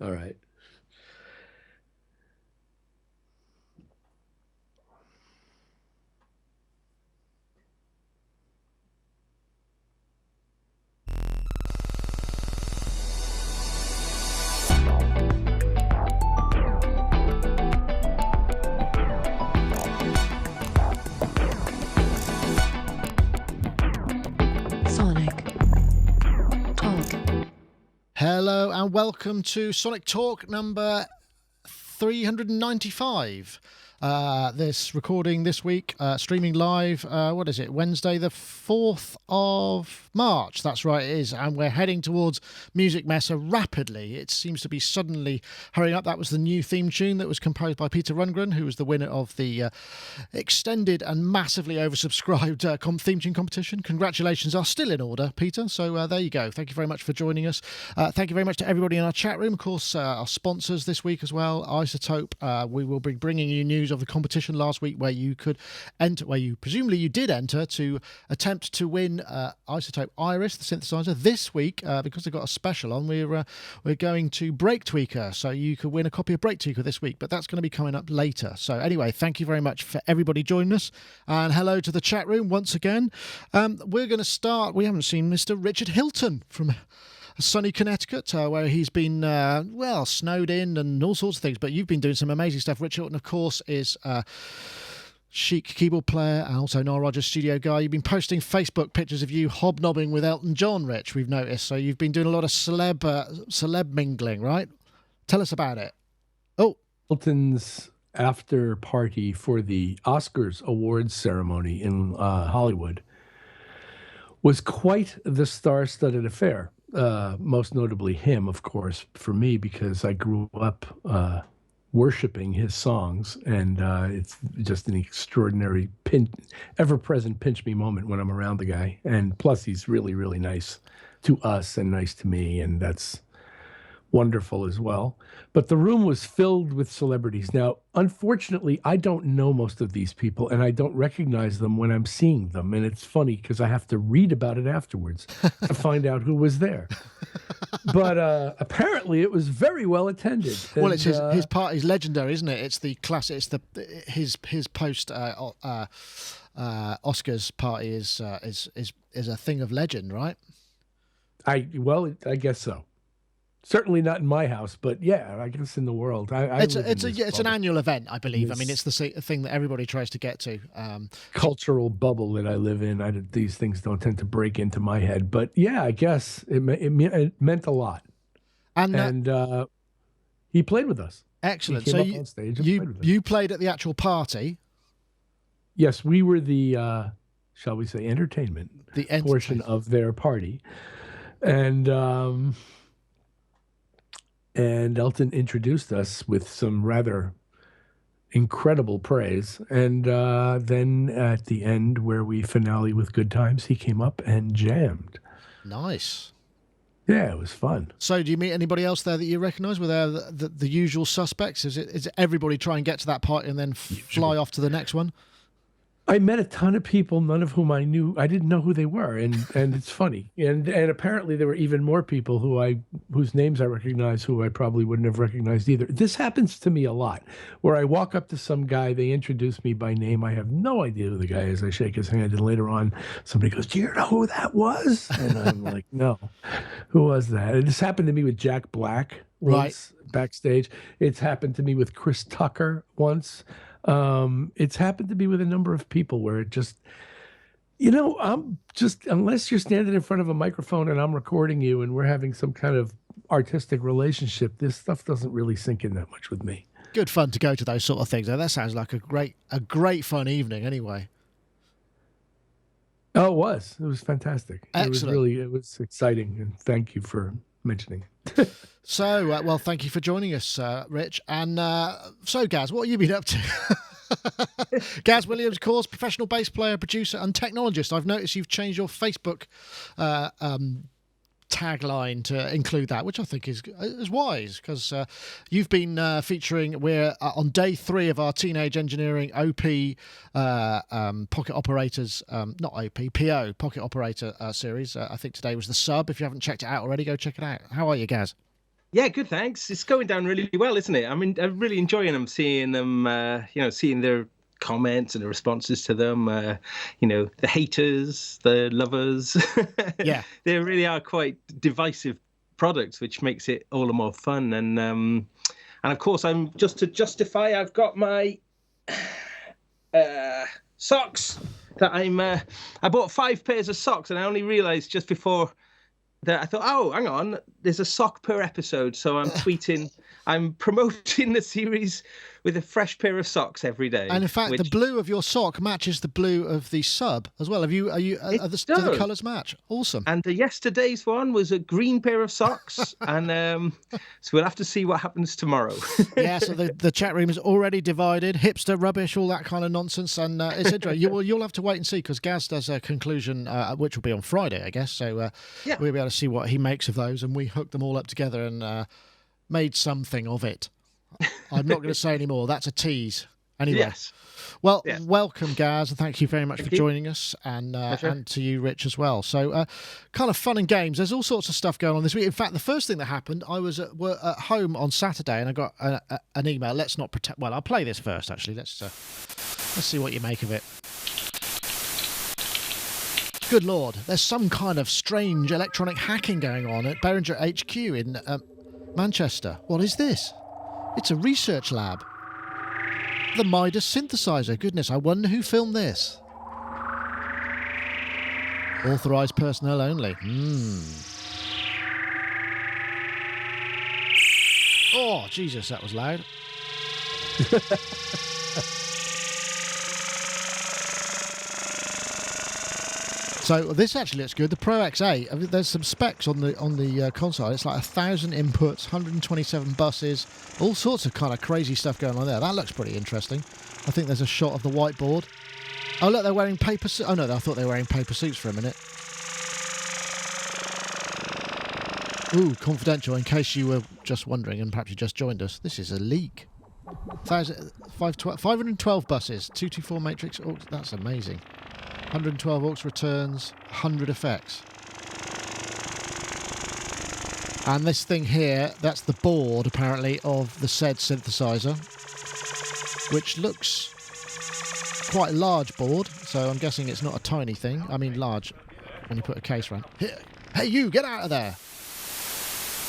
All right. Hello and welcome to Sonic Talk number 395. This recording this week, streaming live, what is it, Wednesday the 4th of March. That's right, it is. And we're heading towards Music Messe rapidly. It seems to be suddenly hurrying up. That was the new theme tune that was composed by Peter Rundgren, who was the winner of the extended and massively oversubscribed theme tune competition. Congratulations are still in order, Peter. So there you go. Thank you very much for joining us. Thank you very much to everybody in our chat room. Of course, our sponsors this week as well, iZotope. We will be bringing you news of the competition last week where you could enter, where you presumably you did enter to attempt to win iZotope Iris, the synthesizer. This week, because they've got a special on, we're going to Break Tweaker, so you could win a copy of Break Tweaker this week, but that's going to be coming up later. So anyway, thank you very much for everybody joining us, and hello to the chat room once again. We're going to start. We haven't seen Mr. Richard Hilton from sunny Connecticut, where he's been, snowed in and all sorts of things. But you've been doing some amazing stuff. Richard Hilton, of course, is chic keyboard player and also Nile Rodgers studio guy. You've been posting Facebook pictures of you hobnobbing with Elton John, Rich, we've noticed. So you've been doing a lot of celeb mingling, right? Tell us about it. Oh. Elton's after party for the Oscars awards ceremony in Hollywood was quite the star-studded affair. Most notably him, of course, for me, because I grew up worshiping his songs, and it's just an extraordinary ever-present pinch-me moment when I'm around the guy. And plus, he's really, really nice to us and nice to me, and that's wonderful as well. But the room was filled with celebrities. Now, unfortunately, I don't know most of these people, and I don't recognize them when I'm seeing them. And it's funny because I have to read about it afterwards to find out who was there. But apparently, it was very well attended. Well, it's his party's legendary, isn't it? It's the classic. It's his post Oscars party is a thing of legend, right? I guess so. Certainly not in my house, but yeah, I guess in the world. It's an annual event, I believe. I mean, it's the thing that everybody tries to get to. Cultural bubble that I live in. These things don't tend to break into my head, but yeah, I guess it meant a lot. And he played with us. Excellent. So you played at the actual party. Yes, we were the shall we say entertainment portion of their party, and Elton introduced us with some rather incredible praise. And then at the end, where we finale with Good Times, he came up and jammed. Nice. Yeah, it was fun. So do you meet anybody else there that you recognise? Were there the usual suspects? Is it everybody try and get to that party and then fly off to the next one? I met a ton of people, none of whom I knew. I didn't know who they were, and it's funny. And apparently there were even more people whose names I recognize who I probably wouldn't have recognized either. This happens to me a lot, where I walk up to some guy, they introduce me by name, I have no idea who the guy is. I shake his hand, and later on somebody goes, "Do you know who that was?" And I'm like, "No, who was that?" And this happened to me with Jack Black once, right, backstage. It's happened to me with Chris Tucker once. It's happened to be with a number of people where it just, I'm just, unless you're standing in front of a microphone and I'm recording you and we're having some kind of artistic relationship, this stuff doesn't really sink in that much with me. Good fun to go to those sort of things. That sounds like a great fun evening anyway. Oh, it was fantastic. Excellent. It was exciting, and thank you for mentioning it. So, well, thank you for joining us, Rich. And so, Gaz, what have you been up to? Gaz Williams, of course, professional bass player, producer, and technologist. I've noticed you've changed your Facebook tagline to include that, which I think is wise, because you've been featuring. We're on day 3 of our Teenage Engineering OP Pocket Operators, not OP, PO Pocket Operator series. I think today was the sub. If you haven't checked it out already, go check it out. How are you, Gaz? Yeah, good, thanks. It's going down really well, isn't it? I mean, I'm really enjoying them, seeing them, seeing their comments and the responses to them. The haters, the lovers. Yeah. They really are quite divisive products, which makes it all the more fun. And of course, I'm just to justify, I've got my socks that I bought 5 pairs of socks, and I only realized just before that I thought, oh, hang on, there's a sock per episode. So I'm promoting the series with a fresh pair of socks every day. And in fact, the blue of your sock matches the blue of the sub as well. Do the colours match? Awesome. And yesterday's one was a green pair of socks, and so we'll have to see what happens tomorrow. Yeah, so the chat room is already divided. Hipster rubbish, all that kind of nonsense, and it's interesting. You'll have to wait and see, because Gaz does a conclusion, which will be on Friday, I guess. So we'll be able to see what he makes of those, and we hooked them all up together and made something of it. I'm not going to say any more. That's a tease. Anyway. Yes. Well, welcome, Gaz, and thank you very much for joining us, and to you, Rich, as well. So, kind of fun and games. There's all sorts of stuff going on this week. In fact, the first thing that happened, I was at home on Saturday, and I got an email. Let's not pretend. Well, I'll play this first. Actually, let's see what you make of it. Good Lord, there's some kind of strange electronic hacking going on at Behringer HQ in Manchester. What is this? It's a research lab. The Midas synthesizer. Goodness, I wonder who filmed this. Authorised personnel only. Oh, Jesus, that was loud. So this actually looks good. The Pro XA. I mean, there's some specs on the console. It's like 1,000 inputs, 127 buses, all sorts of kind of crazy stuff going on there. That looks pretty interesting. I think there's a shot of the whiteboard. Oh look, they're wearing paper suits. Oh no, I thought they were wearing paper suits for a minute. Ooh, confidential. In case you were just wondering, and perhaps you just joined us, this is a leak. 512 buses, 224 matrix. Oh, that's amazing. 112 aux returns, 100 effects. And this thing here, that's the board, apparently, of the said synthesizer, which looks quite a large board, so I'm guessing it's not a tiny thing. I mean large, when you put a case around. Hey, you, get out of there!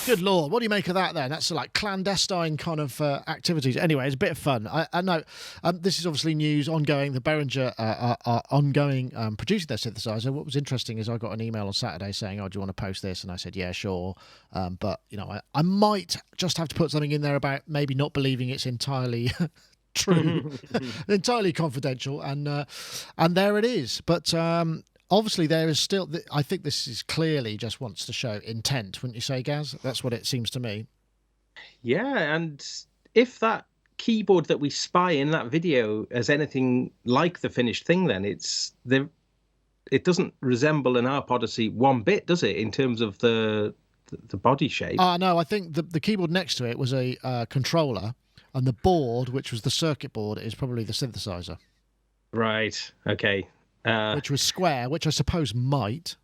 Good Lord, what do you make of that then? That's like clandestine kind of activities. Anyway, it's a bit of fun. I know this is obviously news ongoing. The Behringer are ongoing producing their synthesizer. What was interesting is I got an email on Saturday saying, oh, do you want to post this? And I said, yeah, sure. But, I might just have to put something in there about maybe not believing it's entirely true, entirely confidential. And there it is. But obviously, there is still. I think this is clearly just wants to show intent, wouldn't you say, Gaz? That's what it seems to me. Yeah, and if that keyboard that we spy in that video is anything like the finished thing, then it doesn't resemble an ARP Odyssey one bit, does it? In terms of the body shape. No, I think the keyboard next to it was a controller, and the board, which was the circuit board, is probably the synthesizer. Right. Okay. Which was square, which I suppose might.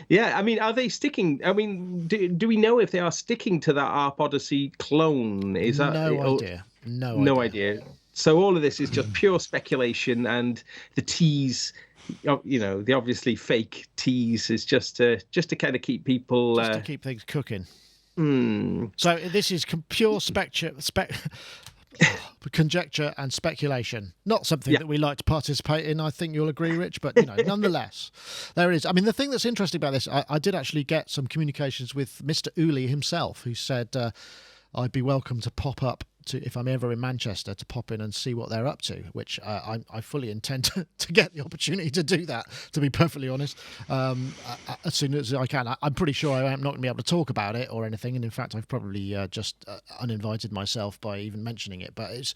Yeah, I mean, are they sticking? I mean, do we know if they are sticking to that ARP Odyssey clone? Is that no idea? No idea. So all of this is just pure speculation, and the tease, the obviously fake tease, is just to kind of keep people to keep things cooking. So this is pure conjecture and speculation, not something that we like to participate in. I think you'll agree, Rich, but nonetheless, there it is. I mean, the thing that's interesting about this, I did actually get some communications with Mr. Uli himself, who said I'd be welcome to pop up if I'm ever in Manchester, to pop in and see what they're up to, which I fully intend to get the opportunity to do that, to be perfectly honest, as soon as I can. I'm pretty sure I am not going to be able to talk about it or anything, and in fact I've probably just uninvited myself by even mentioning it, but it's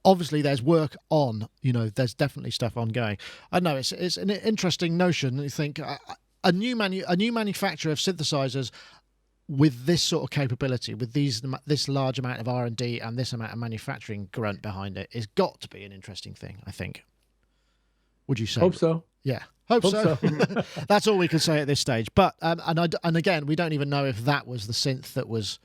obviously there's work on, there's definitely stuff ongoing. I know it's an interesting notion. You think a new manufacturer of synthesizers with this sort of capability, with this large amount of R&D and this amount of manufacturing grunt behind it, is got to be an interesting thing, I think. Would you say? Hope so. Yeah. Hope so. so. That's all we can say at this stage. But and again, we don't even know if that was the synth that was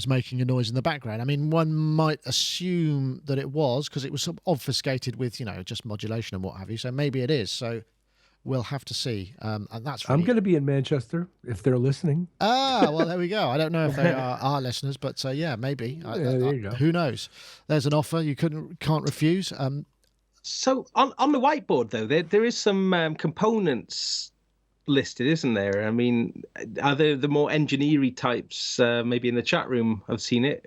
making a noise in the background. I mean, one might assume that it was, because it was sort of obfuscated with, just modulation and what have you. So maybe it is. So we'll have to see. And that's really... I'm going to be in Manchester if they're listening. Well, there we go. I don't know if they are our listeners, but yeah, maybe. There you go. Who knows? There's an offer you can't refuse. So on the whiteboard, though, there is some components listed, isn't there? I mean, are there the more engineering types? Maybe in the chat room, I've seen it.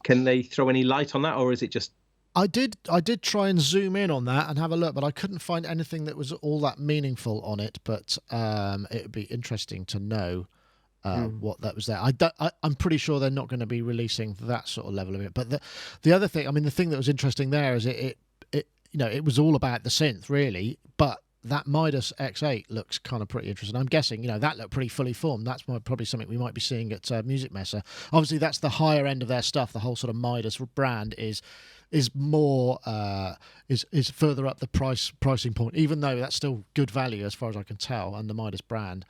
Can they throw any light on that, or is it just? I did try and zoom in on that and have a look, but I couldn't find anything that was all that meaningful on it. But it would be interesting to know what that was there. I'm pretty sure they're not going to be releasing that sort of level of it. But the other thing, I mean, the thing that was interesting there is it was all about the synth, really, but that Midas X8 looks kind of pretty interesting. I'm guessing, that looked pretty fully formed. That's probably something we might be seeing at Music Messe. Obviously, that's the higher end of their stuff. The whole sort of Midas brand is more is further up the pricing point, even though that's still good value as far as I can tell. And the Midas brand,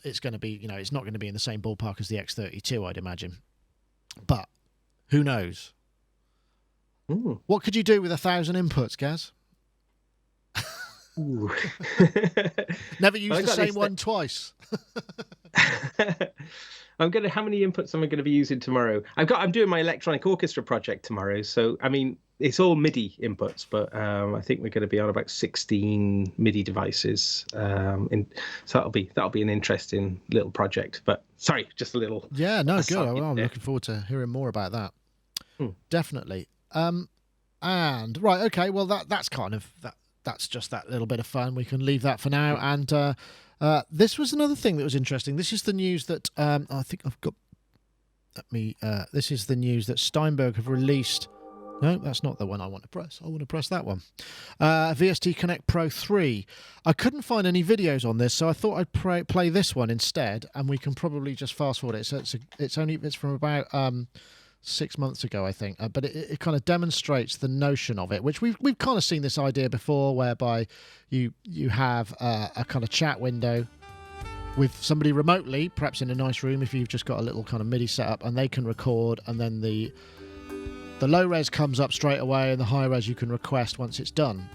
it's going to be, it's not going to be in the same ballpark as the X32, I'd imagine. But who knows? Ooh. What could you do with 1,000 inputs, Gaz? Ooh. Never use the same one twice. How many inputs am I going to be using tomorrow? I'm doing my electronic orchestra project tomorrow, so I mean it's all MIDI inputs, but I think we're going to be on about 16 MIDI devices. So that'll be an interesting little project. But sorry, just a little. Yeah, no, good. Well, I'm looking forward to hearing more about that. Definitely. And right, okay. Well, that's kind of that. That's just that little bit of fun. We can leave that for now. And this was another thing that was interesting. This is the news that I think I've got. This is the news that Steinberg have released. No, that's not the one I want to press. I want to press that one. VST Connect Pro 3. I couldn't find any videos on this, so I thought I'd play this one instead, and we can probably just fast forward it. So it's from about 6 months ago, I think, but it kind of demonstrates the notion of it, which we've kind of seen this idea before, whereby you have a kind of chat window with somebody remotely, perhaps in a nice room, if you've just got a little kind of MIDI setup, and they can record, and then the low res comes up straight away, and the high res you can request once it's done.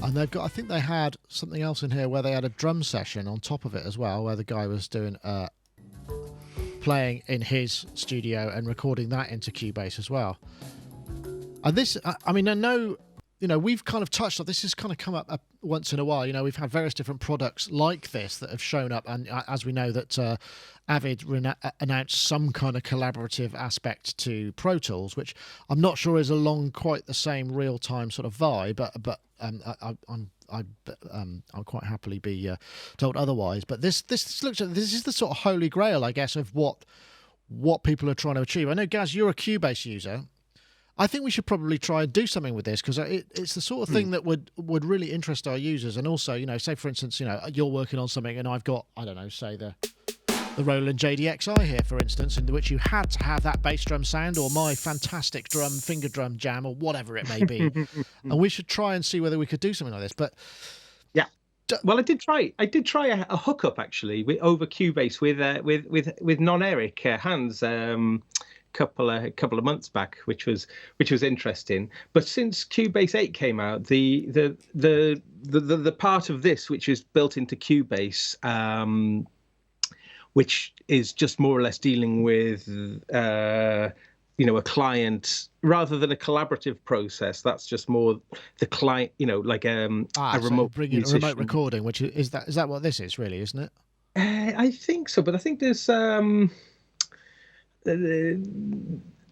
And they've got, I think they had something else in here where they had a drum session on top of it as well, where the guy was doing playing in his studio and recording that into Cubase as well. And this, I mean, I know, we've kind of touched on this. Has kind of come up once in a while. We've had various different products like this that have shown up, and as we know that Avid announced some kind of collaborative aspect to Pro Tools, which I'm not sure is along quite the same real-time sort of vibe, but I'll quite happily be told otherwise. But this is the sort of holy grail, I guess, of what people are trying to achieve. I know, Gaz, you're a Cubase user. I think we should probably try and do something with this, because it's the sort of thing that would really interest our users. And also, say for instance, you're working on something and I've got, I don't know, say the Roland JDXI here, for instance, in which you had to have that bass drum sound, or my fantastic finger drum jam, or whatever it may be. And we should try and see whether we could do something like this. But yeah, well, I did try a hookup actually over Cubase with non-Eric Hans. Couple of months back, which was interesting. But since Cubase 8 came out, the part of this which is built into Cubase, which is just more or less dealing with a client rather than a collaborative process. That's just more the client, like a remote bringing a remote recording. Which is that what this is really, isn't it? I think so, but I think there's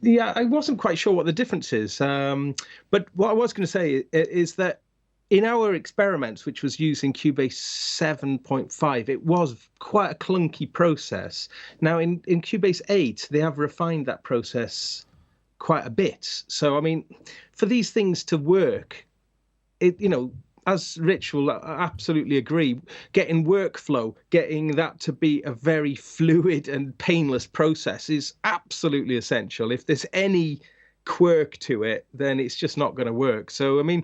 yeah, I wasn't quite sure what the difference is. But what I was going to say is that in our experiments, which was using Cubase 7.5, it was quite a clunky process. Now, in Cubase 8, they have refined that process quite a bit. So, I mean, for these things to work, as Rich will absolutely agree, getting workflow, getting that to be a very fluid and painless process is absolutely essential. If there's any quirk to it, then it's just not going to work. So, I mean,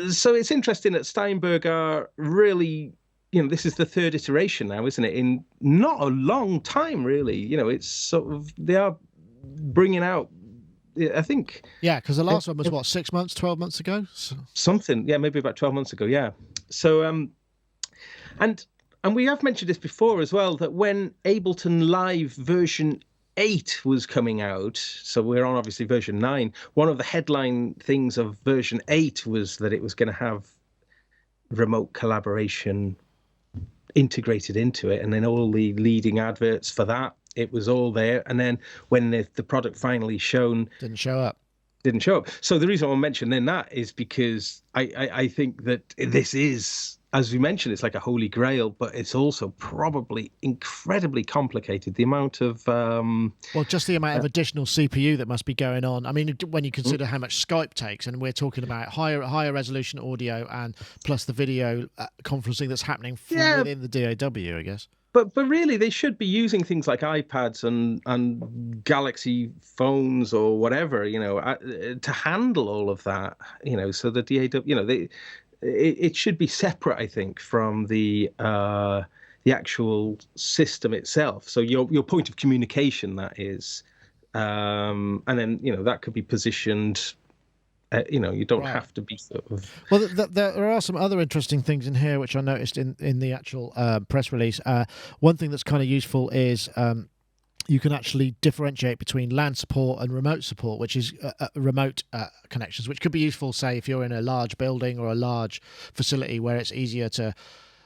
So it's interesting that Steinberg are really, this is the third iteration now, isn't it? In not a long time, really. It's sort of, they are bringing out, I think. Yeah, because the last one was what, 6 months, 12 months ago? Something, yeah, maybe about 12 months ago, yeah. So, and we have mentioned this before as well, that when Ableton Live version 8 was coming out, so we're on obviously version 9, one of the headline things of version 8 was that it was going to have remote collaboration integrated into it, and then all the leading adverts for that, it was all there. And then when the product finally didn't show up. So the reason I mention then that is because I think that this is, as we mentioned, it's like a holy grail, but it's also probably incredibly complicated. The amount of just the amount of additional CPU that must be going on. I mean, when you consider how much Skype takes, and we're talking about higher resolution audio and plus the video conferencing that's happening within the DAW, I guess. But really, they should be using things like iPads and Galaxy phones or whatever, to handle all of that, so the DAW, it should be separate, I think, from the actual system itself. So your point of communication, that is, and then that could be positioned. You don't have to be sort of. Well, there are some other interesting things in here which I noticed in the actual press release. One thing that's kind of useful is you can actually differentiate between LAN support and remote support, which is remote connections, which could be useful, say, if you're in a large building or a large facility where it's easier to,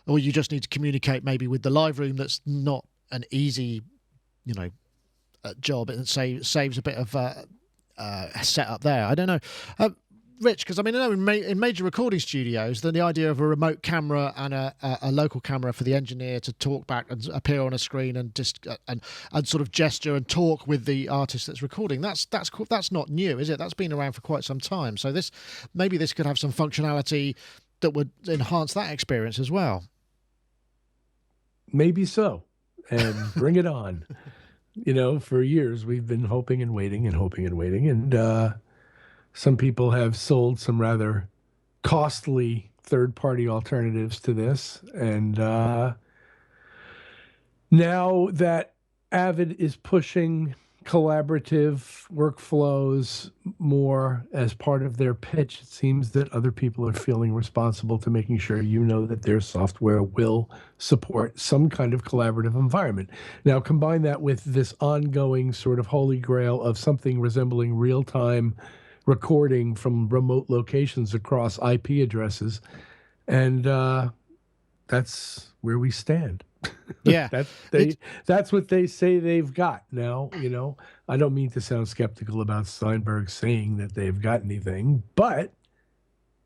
or you just need to communicate maybe with the live room. That's not an easy, job. It saves a bit of set up there. I don't know, Rich, because I mean, I know in major recording studios, then the idea of a remote camera and a local camera for the engineer to talk back and appear on a screen and just and sort of gesture and talk with the artist that's recording, that's not new, is it? That's been around for quite some time. So maybe this could have some functionality that would enhance that experience as well. Maybe so, and bring it on. For years we've been hoping and waiting, and some people have sold some rather costly third-party alternatives to this. And now that Avid is pushing collaborative workflows more as part of their pitch, it seems that other people are feeling responsible to making sure that their software will support some kind of collaborative environment. Now, combine that with this ongoing sort of holy grail of something resembling real-time recording from remote locations across IP addresses, and that's where we stand. Yeah, that's what they say they've got now. I don't mean to sound skeptical about Steinberg saying that they've got anything, but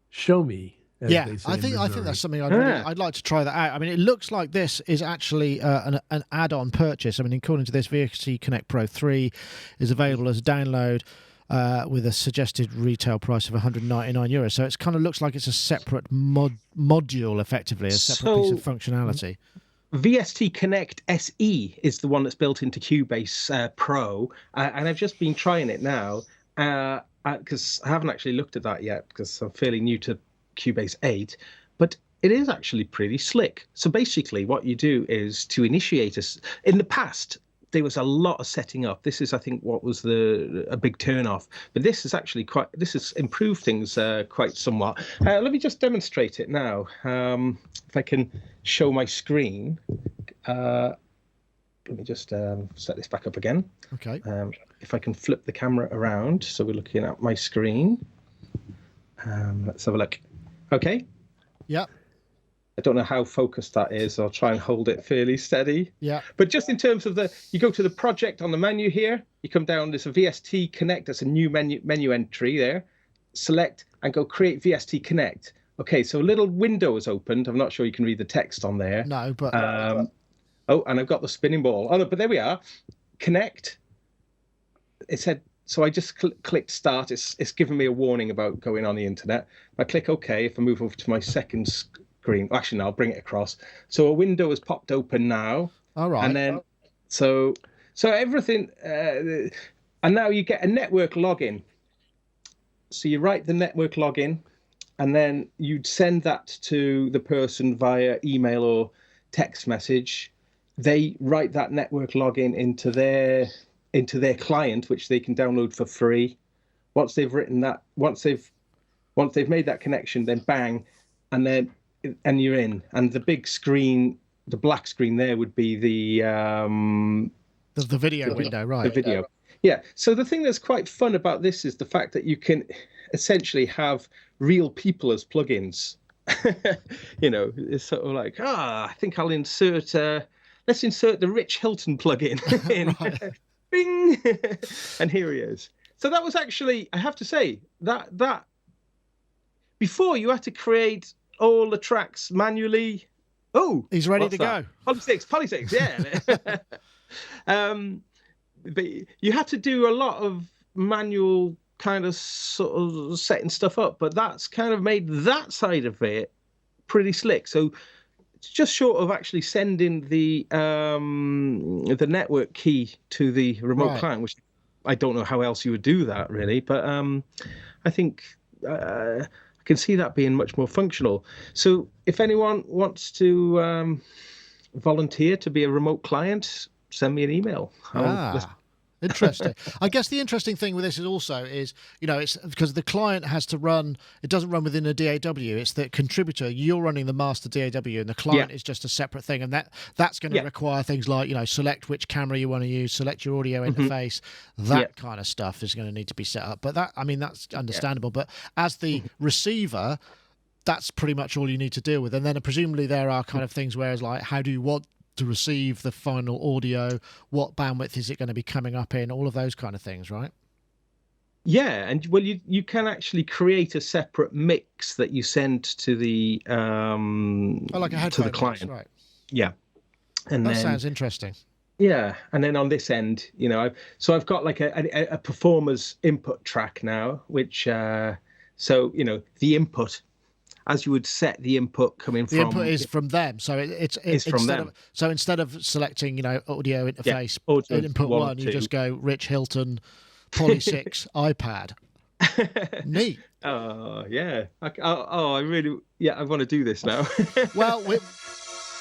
show me. Yeah, I think that's something I'd like to try that out. I mean, it looks like this is actually an add-on purchase. I mean, according to this, VST Connect Pro 3 is available as a download with a suggested retail price of €199. So it kind of looks like it's a separate module, effectively, a separate piece of functionality. VST Connect SE is the one that's built into Cubase Pro, and I've just been trying it now because I haven't actually looked at that yet because I'm fairly new to Cubase 8, but it is actually pretty slick. So basically what you do is to initiate in the past, there was a lot of setting up. This is, I think, what was a big turn-off. But this is actually this has improved things quite somewhat. Let me just demonstrate it now. If I can show my screen. Let me just set this back up again. Okay. If I can flip the camera around, so we're looking at my screen. Let's have a look. Okay. Yeah. I don't know how focused that is. I'll try and hold it fairly steady. Yeah. But just in terms of you go to the project on the menu here, you come down, there's a VST Connect, that's a new menu entry there. Select and go create VST Connect. Okay, so a little window is opened. I'm not sure you can read the text on there. No, but... oh, and I've got the spinning ball. Oh, no, but there we are. Connect. It said, so I just clicked start. It's giving me a warning about going on the internet. I click OK. If I move over to my second screen, actually, no, I'll bring it across. So a window has popped open now. All right. And then, so everything, and now you get a network login. So you write the network login, and then you'd send that to the person via email or text message. They write that network login into their client, which they can download for free. Once they've written that, once they've made that connection, then bang, and you're in. And the big screen, the black screen there, would be the video window, right? The video. Yeah. So the thing that's quite fun about this is the fact that you can essentially have real people as plugins. It's sort of like, I think I'll insert. Let's insert the Rich Hilton plugin in. Bing, and here he is. So that was actually, I have to say, that before you had to create all the tracks manually. Oh, he's ready to go. Polysynth, yeah. But you had to do a lot of manual kind of sort of setting stuff up, but that's kind of made that side of it pretty slick. So it's just short of actually sending the network key to the remote client, which I don't know how else you would do that really, but I think I can see that being much more functional. So if anyone wants to volunteer to be a remote client, send me an email. Interesting. I guess the interesting thing with this is it's because the client has to run. It doesn't run within a DAW. It's the contributor. You're running the master DAW, and the client is just a separate thing. And that's going to require things like select which camera you want to use, select your audio interface. That kind of stuff is going to need to be set up. But that's understandable. But as the receiver, that's pretty much all you need to deal with. And then presumably there are kind of things where it's like, how do you want to receive the final audio, what bandwidth is it going to be coming up in, all of those kind of things, right? Yeah, and well, you can actually create a separate mix that you send to the like a headphone to the client, mix, right? Yeah, and that sounds interesting. Yeah, and then on this end, I've got like a performer's input track now, which the input, as you would set the input coming from... The input is from them. So it's from them. So instead of selecting, audio interface, audio input one, you just go Rich Hilton, Poly 6, iPad. Neat. Oh, yeah. I really... Yeah, I want to do this now. Well,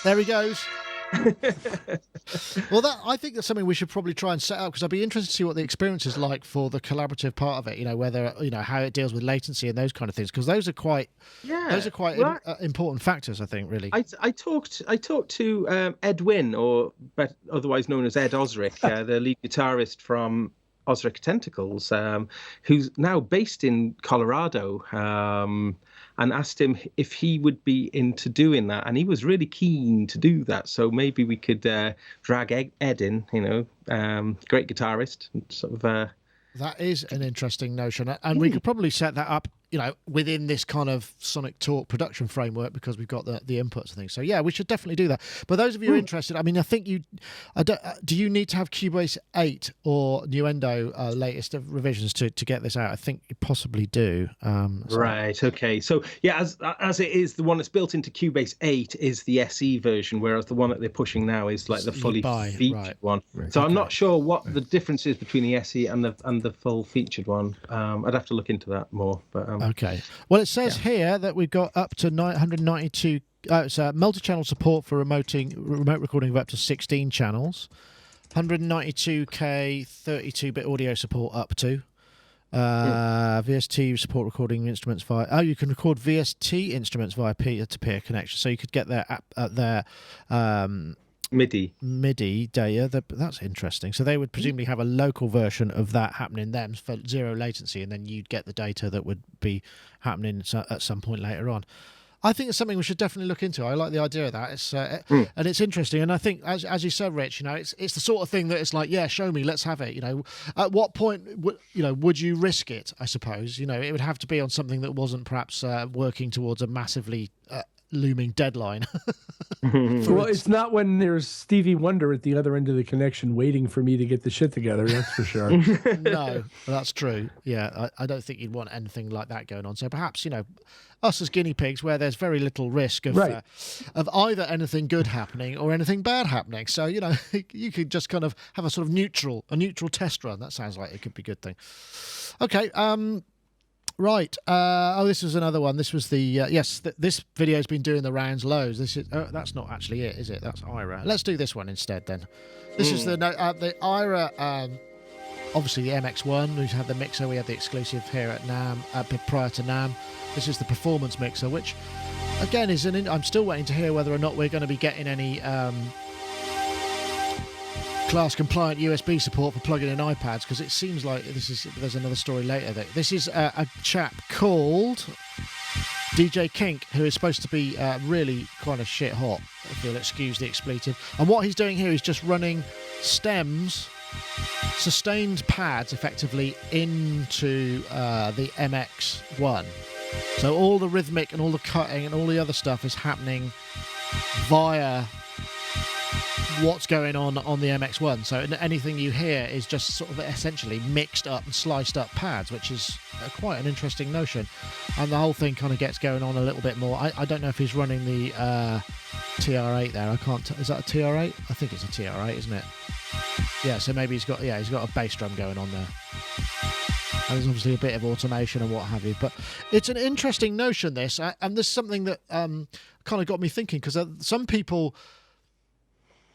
there he goes. Well, I think that's something we should probably try and set up, because I'd be interested to see what the experience is like for the collaborative part of it. Whether how it deals with latency and those kind of things, because those are quite important factors. I think really. I talked to Ed Wynn, otherwise known as Ed Osric, the lead guitarist from Osric Tentacles, who's now based in Colorado. And asked him if he would be into doing that, and he was really keen to do that. So maybe we could drag Ed in, great guitarist, sort of. That is an interesting notion, and we could probably set that up, within this kind of Sonic Talk production framework, because we've got the inputs and things. So yeah, we should definitely do that. But those of you who are interested, I mean, I think do you need to have Cubase 8 or Nuendo latest revisions to get this out? I think you possibly do. Right. Okay. So yeah, as it is, the one that's built into Cubase 8 is the SE version, whereas the one that they're pushing now is like the fully featured one. Right. So I'm not sure what the difference is between the SE and the full featured one. I'd have to look into that more. But okay. Well, it says here that we've got up to 992. It's multi-channel support for remote recording of up to 16 channels, 192K 32-bit audio support up to. VST support recording instruments via. Oh, you can record VST instruments via peer-to-peer connection. So you could get their MIDI data. That's interesting. So they would presumably have a local version of that happening then for zero latency, and then you'd get the data that would be happening at some point later on. I think it's something we should definitely look into. I like the idea of that. It's and it's interesting. And I think, as you said, Rich, it's the sort of thing that it's like, yeah, show me, let's have it. At what point would you risk it? I suppose it would have to be on something that wasn't perhaps working towards a massively looming deadline. Well, it's not when there's Stevie Wonder at the other end of the connection waiting for me to get the shit together, that's for sure. No, that's true. Yeah, I don't think you'd want anything like that going on. So perhaps, us as guinea pigs, where there's very little risk of either anything good happening or anything bad happening. So, you could just kind of have a sort of neutral test run. That sounds like it could be a good thing. Okay, Right. This was another one. This was the yes. This video's been doing the rounds loads. This is that's not actually it, is it? That's AIRA. Let's do this one instead then. This is the AIRA. Obviously the MX-1. We've had the mixer. We had the exclusive here at NAMM prior to NAMM. This is the performance mixer, which again is I'm still waiting to hear whether or not we're going to be getting any class compliant USB support for plugging in iPads, because it seems like there's another story later that this is a chap called DJ Kink, who is supposed to be really kind of shit hot, if you'll excuse the expletive. And what he's doing here is just running stems, sustained pads effectively into the MX-1. So all the rhythmic and all the cutting and all the other stuff is happening via what's going on the MX-1. So anything you hear is just sort of essentially mixed up and sliced up pads, which is quite an interesting notion. And the whole thing kind of gets going on a little bit more. I don't know if he's running the TR8 there. I can't. Is that a TR8? I think it's a TR8, isn't it? Yeah. So maybe he's got a bass drum going on there. And there's obviously a bit of automation and what have you. But it's an interesting notion, this, and there's something that kind of got me thinking, because some people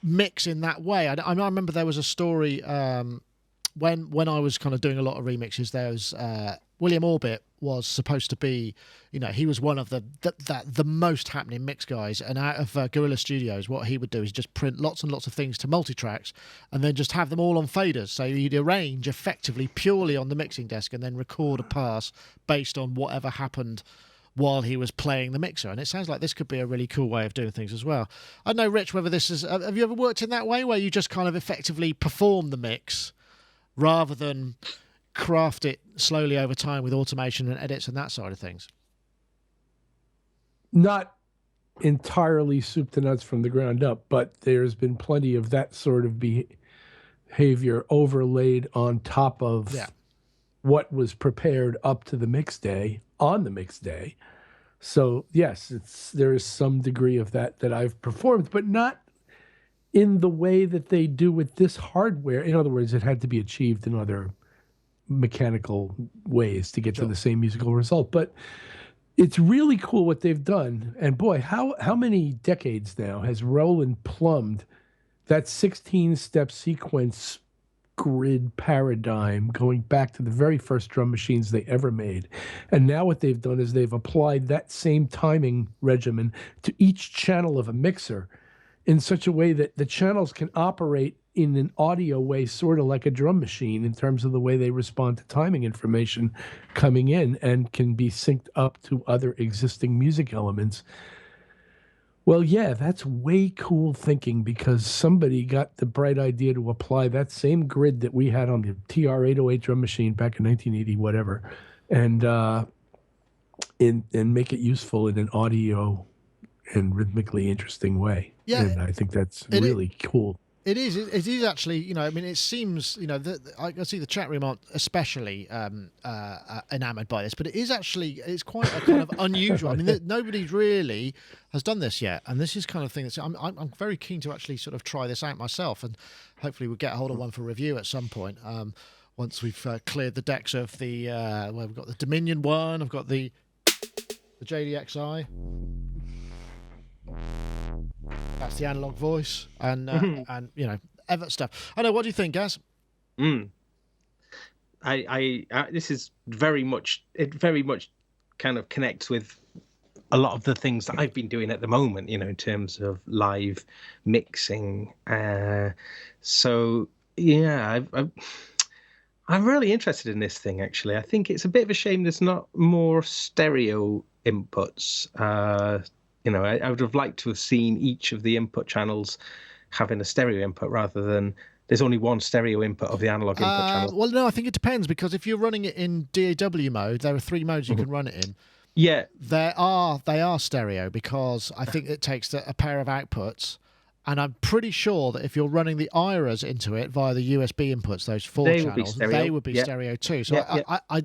mix in that way. I remember there was a story when I was kind of doing a lot of remixes. There was William Orbit was supposed to be, he was one of the most happening mix guys. And out of Guerrilla Studios, what he would do is just print lots and lots of things to multitracks and then just have them all on faders. So you'd arrange effectively purely on the mixing desk and then record a pass based on whatever happened while he was playing the mixer. And it sounds like this could be a really cool way of doing things as well. I don't know, Rich, whether this is... Have you ever worked in that way, where you just kind of effectively perform the mix rather than craft it slowly over time with automation and edits and that side of things? Not entirely soup to nuts from the ground up, but there's been plenty of that sort of behavior overlaid on top of what was prepared up to the mix day, on the mix day. So yes, there is some degree of that I've performed, but not in the way that they do with this hardware. In other words, it had to be achieved in other mechanical ways to get to the same musical result. But it's really cool what they've done. And boy, how many decades now has Roland plumbed that 16-step sequence grid paradigm going back to the very first drum machines they ever made. And now what they've done is they've applied that same timing regimen to each channel of a mixer in such a way that the channels can operate in an audio way, sort of like a drum machine, in terms of the way they respond to timing information coming in, and can be synced up to other existing music elements. Well, yeah, that's way cool thinking, because somebody got the bright idea to apply that same grid that we had on the TR-808 drum machine back in 1980, whatever, and make it useful in an audio and rhythmically interesting way. Yeah, and I think that's really cool. It is. It is actually. I mean, it seems. I see the chat room aren't especially enamoured by this, but it is actually. It's quite a kind of unusual. I mean, nobody really has done this yet, and this is kind of thing that's. I'm very keen to actually sort of try this out myself, and hopefully we'll get a hold of one for review at some point. Once we've cleared the decks of the. We've got the Dominion one. I've got the JDXI. That's the analog voice, and other stuff. I know. What do you think, Gaz? This is very much. It very much kind of connects with a lot of the things that I've been doing at the moment. In terms of live mixing. So yeah, I'm really interested in this thing. Actually, I think it's a bit of a shame there's not more stereo inputs. I would have liked to have seen each of the input channels having a stereo input, rather than there's only one stereo input of the analog input channel. Well, no, I think it depends, because if you're running it in DAW mode, there are 3 modes you can run it in. Yeah, they are stereo, because I think it takes a pair of outputs. And I'm pretty sure that if you're running the IRAs into it via the USB inputs, those 4 channels, they would be stereo too. So I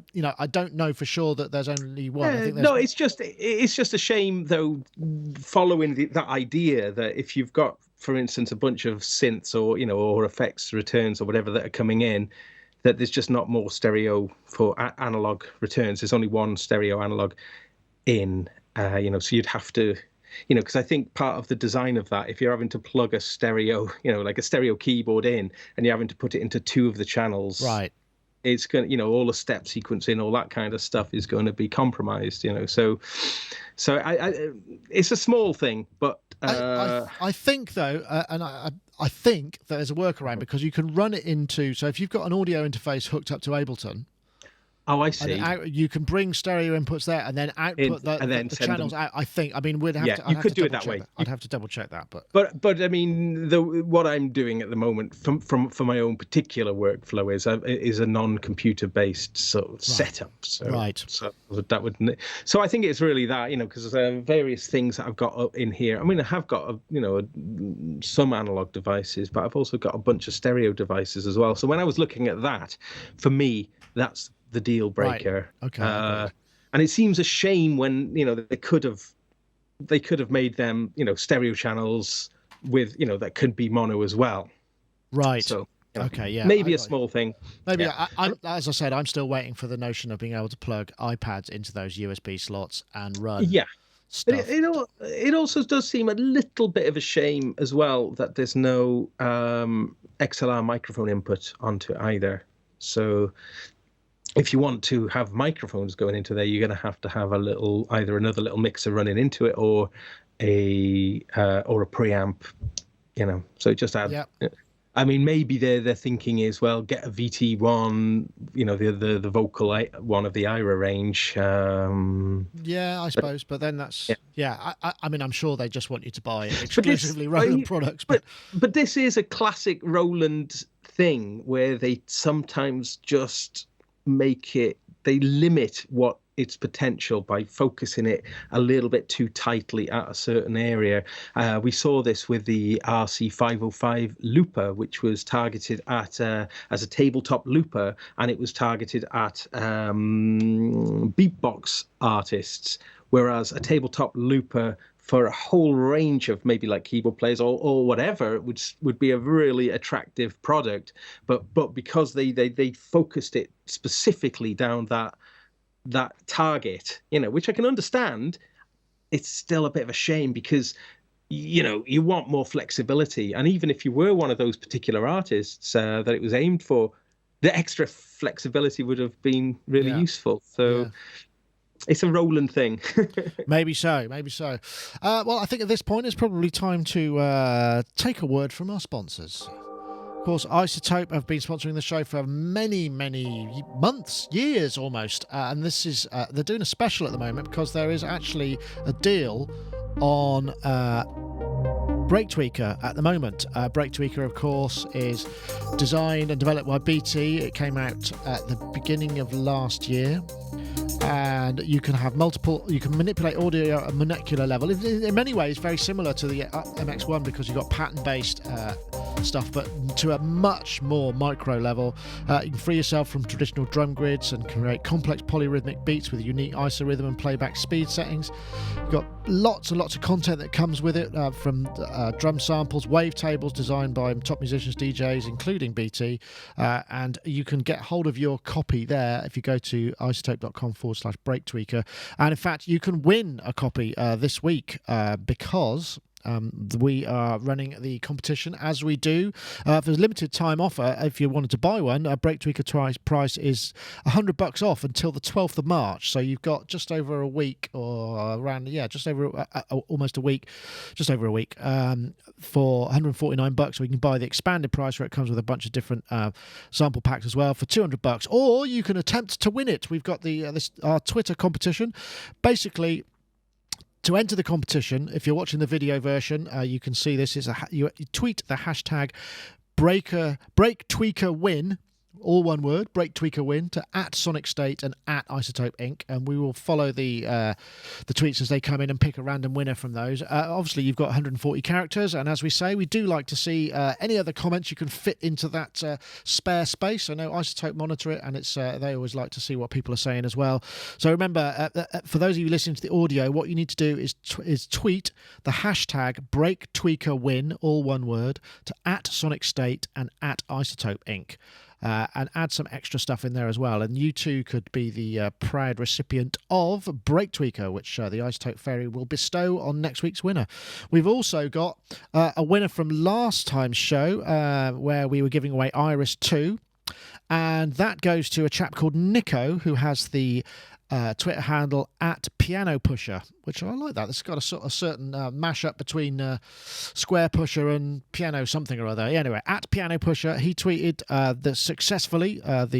don't know for sure that there's only one. I think no, it's just a shame though, following that idea that if you've got, for instance, a bunch of synths or effects returns or whatever that are coming in, that there's just not more stereo for analog returns. There's only one stereo analog in, so you'd have to, because I think part of the design of that, if you're having to plug a stereo, like a stereo keyboard in, and you're having to put it into two of the channels, right, it's going to, all the step sequencing, all that kind of stuff is going to be compromised, so I it's a small thing, but I think though, and I think there's a workaround, because you can run it into, so if you've got an audio interface hooked up to Ableton, oh, I see. You can bring stereo inputs there and then output the channels out. I think. I mean, we'd have to. You could do it that way. I'd have to double check that, but I mean, what I'm doing at the moment, for my own particular workflow, is a non-computer based sort of setup. So, right. So that would. So I think it's really that, because there's various things that I've got up in here. I mean, I have got some analog devices, but I've also got a bunch of stereo devices as well. So when I was looking at that, for me, that's the deal breaker. Right. Okay. And it seems a shame when they could have made them stereo channels with that could be mono as well. Right. So okay, yeah, maybe a small thing. Maybe yeah. I, as I said, I'm still waiting for the notion of being able to plug iPads into those USB slots and run. Yeah. Stuff. But it also does seem a little bit of a shame as well that there's no XLR microphone input onto it either. So if you want to have microphones going into there, you're going to have either another little mixer running into it, or a preamp, So just add. Yep. I mean, maybe their thinking is, well, get a VT1, the vocal one of the AIRA range. Yeah, I suppose, but then that's I mean, I'm sure they just want you to buy exclusively Roland products. But this is a classic Roland thing where they sometimes just they limit what its potential by focusing it a little bit too tightly at a certain area. We saw this with the RC505 looper, which was targeted at as a tabletop looper, and it was targeted at beatbox artists, whereas a tabletop looper for a whole range of maybe like keyboard players or whatever would be a really attractive product, but because they focused it specifically down that target, which I can understand, it's still a bit of a shame, because you want more flexibility, and even if you were one of those particular artists that it was aimed for, the extra flexibility would have been really useful. So. Yeah. It's a Roland thing. Maybe so. Well, I think at this point it's probably time to take a word from our sponsors. Of course, iZotope have been sponsoring the show for many, many months, years almost. And this is they're doing a special at the moment, because there is actually a deal on Break Tweaker at the moment. Break Tweaker, of course, is designed and developed by BT. It came out at the beginning of last year. And you can have you can manipulate audio at a molecular level. In many ways, very similar to the MX-1, because you've got pattern-based stuff, but to a much more micro level. You can free yourself from traditional drum grids and create complex polyrhythmic beats with unique isorhythm and playback speed settings. You've got lots and lots of content that comes with it, from drum samples, wavetables designed by top musicians, DJs, including BT, and you can get hold of your copy there if you go to iZotope.com/breaktweaker. And in fact, you can win a copy this week, because we are running the competition, as we do. For a limited time offer, if you wanted to buy one, Break Tweaker price is $100 off until the 12th of March. So you've got just over a week, or around, just over almost a week, just over a week, for $149. So you can buy the expanded price, where it comes with a bunch of different sample packs as well, for $200. Or you can attempt to win it. We've got our Twitter competition. Basically, to enter the competition, if you're watching the video version, you can see this. You tweet the hashtag BreakTweakerWin, all one word, BreakTweakerWin, to @SonicState and @iZotope Inc. And we will follow the tweets as they come in and pick a random winner from those. Obviously, you've got 140 characters, and as we say, we do like to see any other comments you can fit into that spare space. I know iZotope monitor it, and it's they always like to see what people are saying as well. So remember, for those of you listening to the audio, what you need to do is tweet the hashtag BreakTweakerWin, all one word, to @SonicState and @iZotope Inc. and add some extra stuff in there as well. And you too could be the proud recipient of Break Tweaker, which the iZotope Fairy will bestow on next week's winner. We've also got a winner from last time's show where we were giving away Iris 2. And that goes to a chap called Nico, who has the Twitter handle at Piano Pusher, which I like that. It's got a sort of certain mashup between Square Pusher and Piano something or other. Anyway, at Piano Pusher, he tweeted that successfully at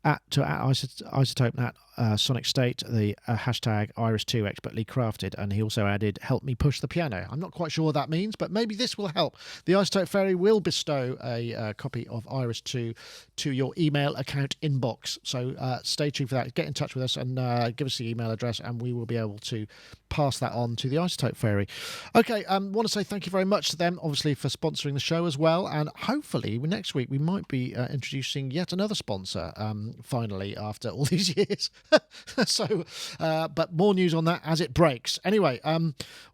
iZotope and at Sonic State, the hashtag Iris2 expertly crafted, and he also added "help me push the piano." I'm not quite sure what that means, but maybe this will help. The iZotope Fairy will bestow a copy of Iris 2 to your email account inbox. So stay tuned for that. Get in touch with us and give us the email address, and we will be able to pass that on to the iZotope Fairy. Okay, want to say thank you very much to them, obviously, for sponsoring the show as well. And hopefully next week we might be introducing yet another sponsor, finally, after all these years. So, but more news on that as it breaks. Anyway,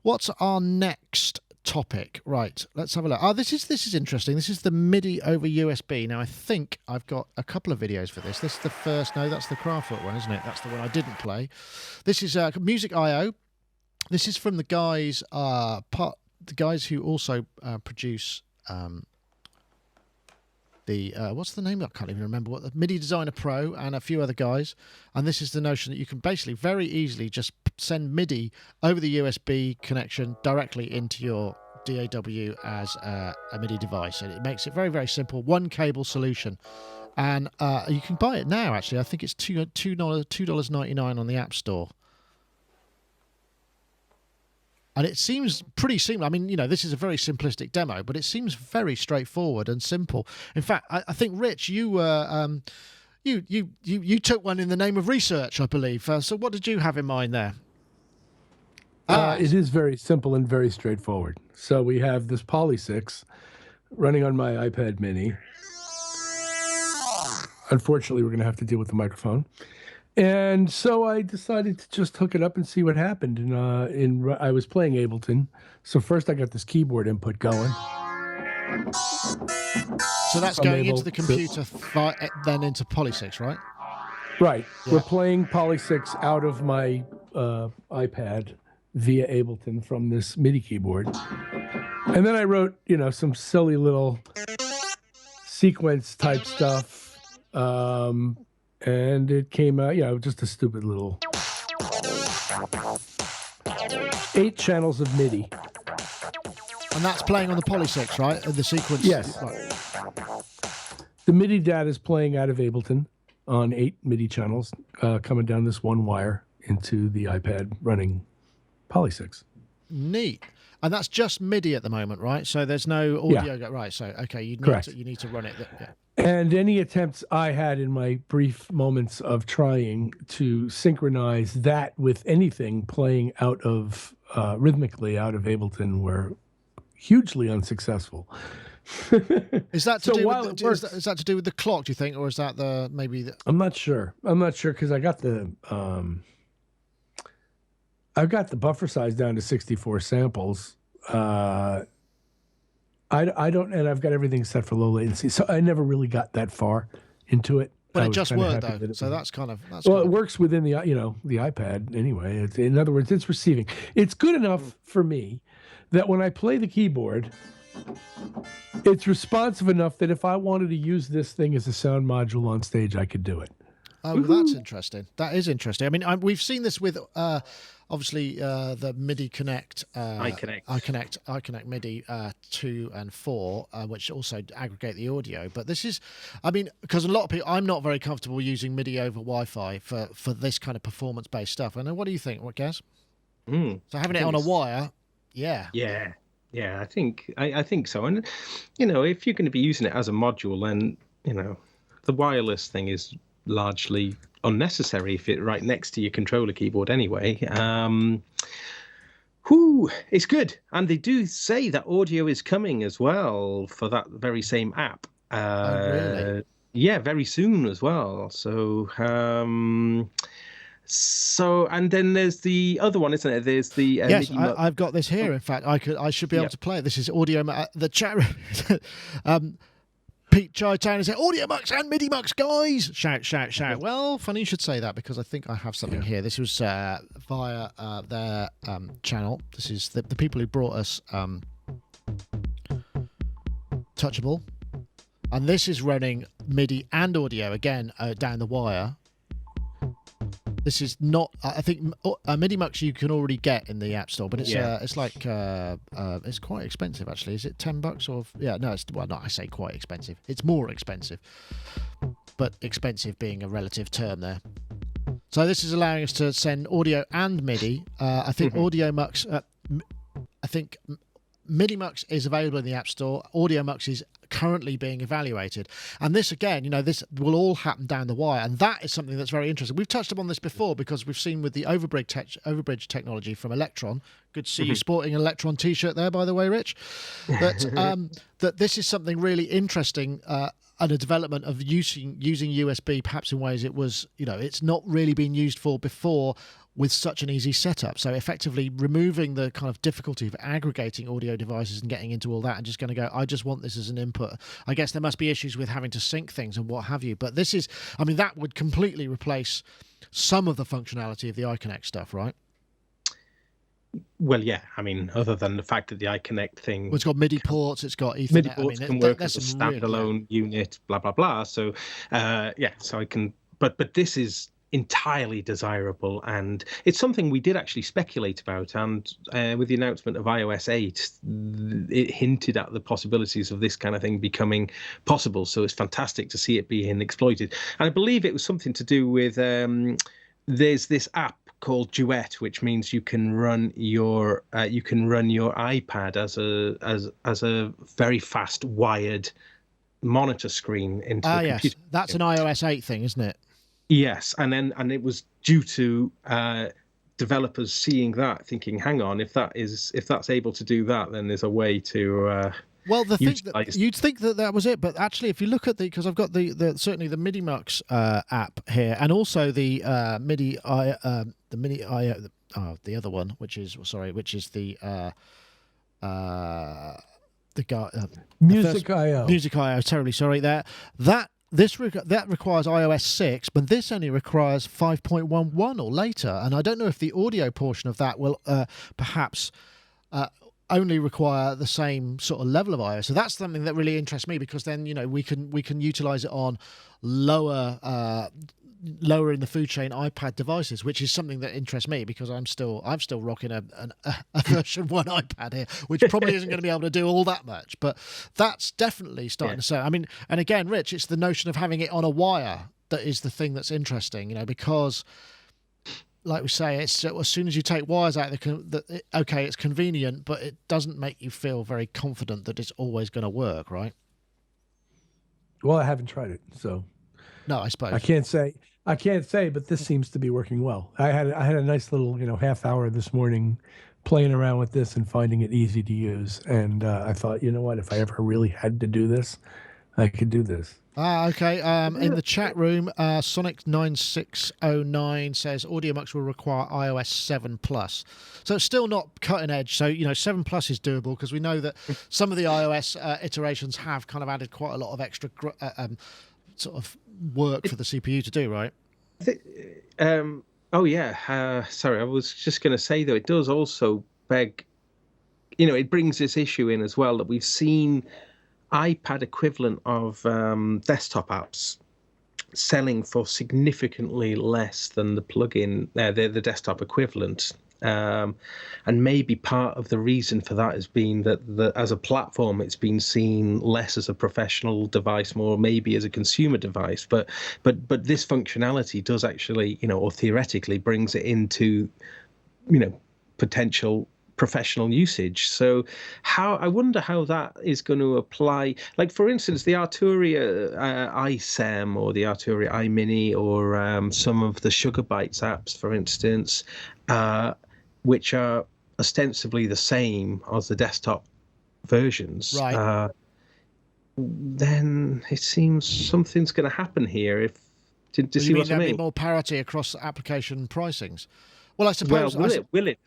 what's our next topic? Right, let's have a look. This is interesting. This is the MIDI over USB. Now, I think I've got a couple of videos for this. This is the first. No, that's the Kraftwerk one, isn't it? That's the one I didn't play. This is MusicIO. This is from the guys, the guys who also produce the what's the name? I can't even remember what the MIDI Designer Pro and a few other guys. And this is the notion that you can basically very easily just send MIDI over the USB connection directly into your DAW as a MIDI device, and it makes it very, very simple. One cable solution, and you can buy it now. Actually, I think it's $2.99 on the App Store. And it seems pretty simple. I mean, this is a very simplistic demo, but it seems very straightforward and simple. In fact, I think, Rich, you were you took one in the name of research, I believe. So what did you have in mind there? It is very simple and very straightforward. So we have this Poly6 running on my iPad Mini. Unfortunately, we're going to have to deal with the microphone. And so I decided to just hook it up and see what happened. And I was playing Ableton. So first I got this keyboard input going. So that's going into the computer, then into Poly6, right? Right. Yeah. We're playing Poly6 out of my iPad via Ableton from this MIDI keyboard. And then I wrote, some silly little sequence type stuff. And it came out, just a stupid little 8 channels of MIDI. And that's playing on the Poly6, right? The sequence. Yes. Right. The MIDI data is playing out of Ableton on 8 MIDI channels, coming down this one wire into the iPad running Poly6. Neat. And that's just MIDI at the moment, right? So there's no audio. Yeah. Right. So, okay, you need to run it. Yeah. And any attempts I had in my brief moments of trying to synchronize that with anything playing out of rhythmically out of Ableton were hugely unsuccessful. Is that to is that to do with the clock, do you think, or is that I'm not sure because I got the I've got the buffer size down to 64 samples. I don't, and I've got everything set for low latency, so I never really got that far into it. But it just worked though, so that's kind of it works within the the iPad anyway. In other words, it's receiving. It's good enough for me that when I play the keyboard, it's responsive enough that if I wanted to use this thing as a sound module on stage, I could do it. Oh, well, that's interesting. That is interesting. I mean, we've seen this with obviously the MIDI Connect, iConnect MIDI 2 and 4, which also aggregate the audio. But this is, I mean, because a lot of people, I'm not very comfortable using MIDI over Wi-Fi for this kind of performance-based stuff. I know. What do you think, Gaz? So having it on a wire, yeah. I think so. And if you're going to be using it as a module, then the wireless thing is largely unnecessary if it's right next to your controller keyboard anyway. It's good. And they do say that audio is coming as well for that very same app. Really? Yeah, very soon as well. So and then there's the other one, isn't it? There's the yes, I've got this here. In fact, I should be able to play it. This is audio. The chat room. Pete Chi-Town and say, AudioMux and MIDIMUX, guys! Shout, shout, shout. Well, funny you should say that, because I think I have something here. This was via their channel. This is the people who brought us Touchable. And this is running MIDI and audio, again, down the wire. This is not. I think MIDIMUX you can already get in the App Store, but it's it's like it's quite expensive actually. Is it $10 or no? It's not. I say quite expensive. It's more expensive, but expensive being a relative term there. So this is allowing us to send audio and MIDI. I think AudioMux. I think MIDIMUX is available in the App Store. AudioMux is currently being evaluated, and this again, this will all happen down the wire, and that is something that's very interesting. We've touched upon this before because we've seen with the overbridge technology from Electron. Good to see you sporting an Electron t-shirt there, by the way, Rich. That this is something really interesting. And a development of using USB perhaps in ways it was, it's not really been used for before with such an easy setup. So effectively removing the kind of difficulty of aggregating audio devices and getting into all that and just going to go, I just want this as an input. I guess there must be issues with having to sync things and what have you. But this is, that would completely replace some of the functionality of the iConnect stuff, right? Well, yeah. Other than the fact that the iConnect thing, well, it's got MIDI ports, it's got Ethernet. MIDI ports can work as a standalone unit, blah blah blah. So, so I can. But this is entirely desirable, and it's something we did actually speculate about. And with the announcement of iOS 8, it hinted at the possibilities of this kind of thing becoming possible. So it's fantastic to see it being exploited. And I believe it was something to do with there's this app called Duet, which means you can run your iPad as a very fast wired monitor screen into the computer. Yes, that's an iOS 8 thing, isn't it? Yes, and it was due to developers seeing that, thinking, hang on, if that's able to do that, then there's a way to. Well, the thing that you'd think that was it, but actually, if you look at because I've got the certainly the MIDIMUX app here, and also the the other one, which is the MusicIO. Terribly sorry there. That requires iOS 6, but this only requires 5.11 or later, and I don't know if the audio portion of that will perhaps. Only require the same sort of level of iOS. So that's something that really interests me, because then we can utilize it on lower in the food chain iPad devices, which is something that interests me, because I'm still rocking a version 1 iPad here, which probably isn't going to be able to do all that much, but that's definitely starting to say. And again, Rich, it's the notion of having it on a wire that is the thing that's interesting, because like we say, it's as soon as you take wires out, it's convenient, but it doesn't make you feel very confident that it's always going to work, right? Well, I haven't tried it, so no, I suppose I can't say, but this seems to be working well. I had a nice little half hour this morning playing around with this and finding it easy to use, and I thought, what, if I ever really had to do this, I could do this. Okay. In the chat room, Sonic9609 says AudioMux will require iOS 7 Plus. So it's still not cutting edge. So 7 Plus is doable, because we know that some of the iOS iterations have kind of added quite a lot of extra sort of work for the CPU to do, right? Sorry, I was just going to say, though, it does also beg, it brings this issue in as well, that we've seen iPad equivalent of desktop apps selling for significantly less than the plugin, the desktop equivalent. And maybe part of the reason for that has been that as a platform, it's been seen less as a professional device, more maybe as a consumer device. But this functionality does actually, or theoretically, brings it into, potential professional usage. So I wonder how that is going to apply. Like, for instance, the Arturia iSem or the Arturia iMini, or some of the Sugar Bytes apps, for instance, which are ostensibly the same as the desktop versions. Right. Then it seems something's going to happen here. Do you see what I mean? There'll be more parity across application pricings. Well, I suppose. Will it?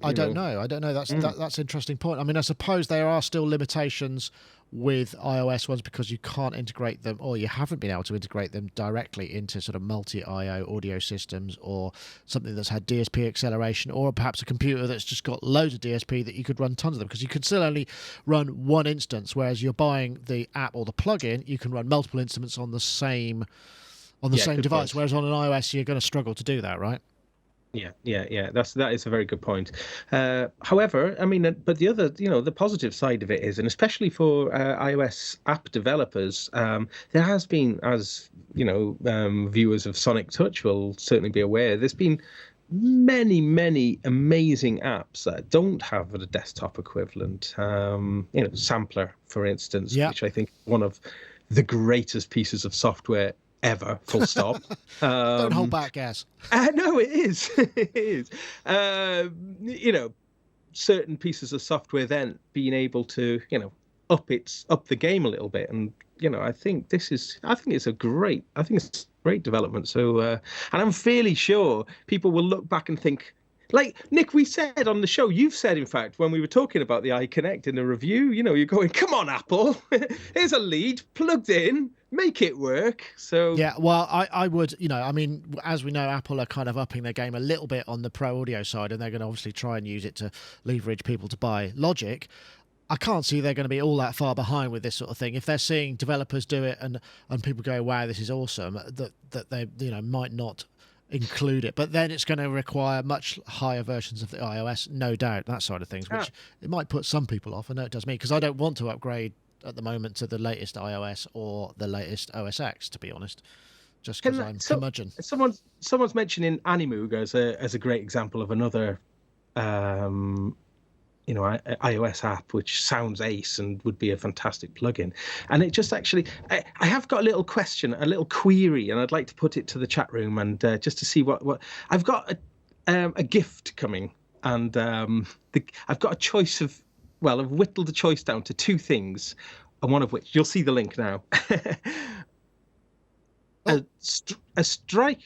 I don't know. That's an interesting point. I suppose there are still limitations with iOS ones because you can't integrate them, or you haven't been able to integrate them directly into sort of multi-IO audio systems, or something that's had DSP acceleration, or perhaps a computer that's just got loads of DSP that you could run tons of them, because you could still only run one instance, whereas you're buying the app or the plugin, you can run multiple instruments on the same device, point. whereas on an iOS you're going to struggle to do that, right? Yeah. That is a very good point. However, I mean, but the other, the positive side of it is, and especially for iOS app developers, there has been, as viewers of Sonic Touch will certainly be aware, there's been many amazing apps that don't have a desktop equivalent. Sampler, for instance, which I think is one of the greatest pieces of software ever, full stop. Don't hold back, Gaz. No, it is. It is. Certain pieces of software then being able to, up the game a little bit, and I think it's a great development. So, and I'm fairly sure people will look back and think, like Nick, we said on the show, you've said, in fact, when we were talking about the iConnect in a review, you're going, come on, Apple, here's a lead plugged in, make it work. So yeah, well, I would, I mean, as we know, Apple are kind of upping their game a little bit on the pro audio side, and they're going to obviously try and use it to leverage people to buy Logic. I can't see they're going to be all that far behind with this sort of thing. If they're seeing developers do it and people go, wow, this is awesome, that they might not include it, but then it's going to require much higher versions of the iOS, no doubt, that side of things, which it might put some people off. I know it does me, because I don't want to upgrade at the moment to the latest iOS or the latest OS X, to be honest, just because I'm curmudgeon. Someone's mentioning Animoog as a great example of another iOS app which sounds ace and would be a fantastic plugin. And it just actually, I have got a little question, a little query, and I'd like to put it to the chat room, and just to see what I've got a gift coming, and I've got a choice of, well, I've whittled the choice down to two things, and one of which you'll see the link now. a strike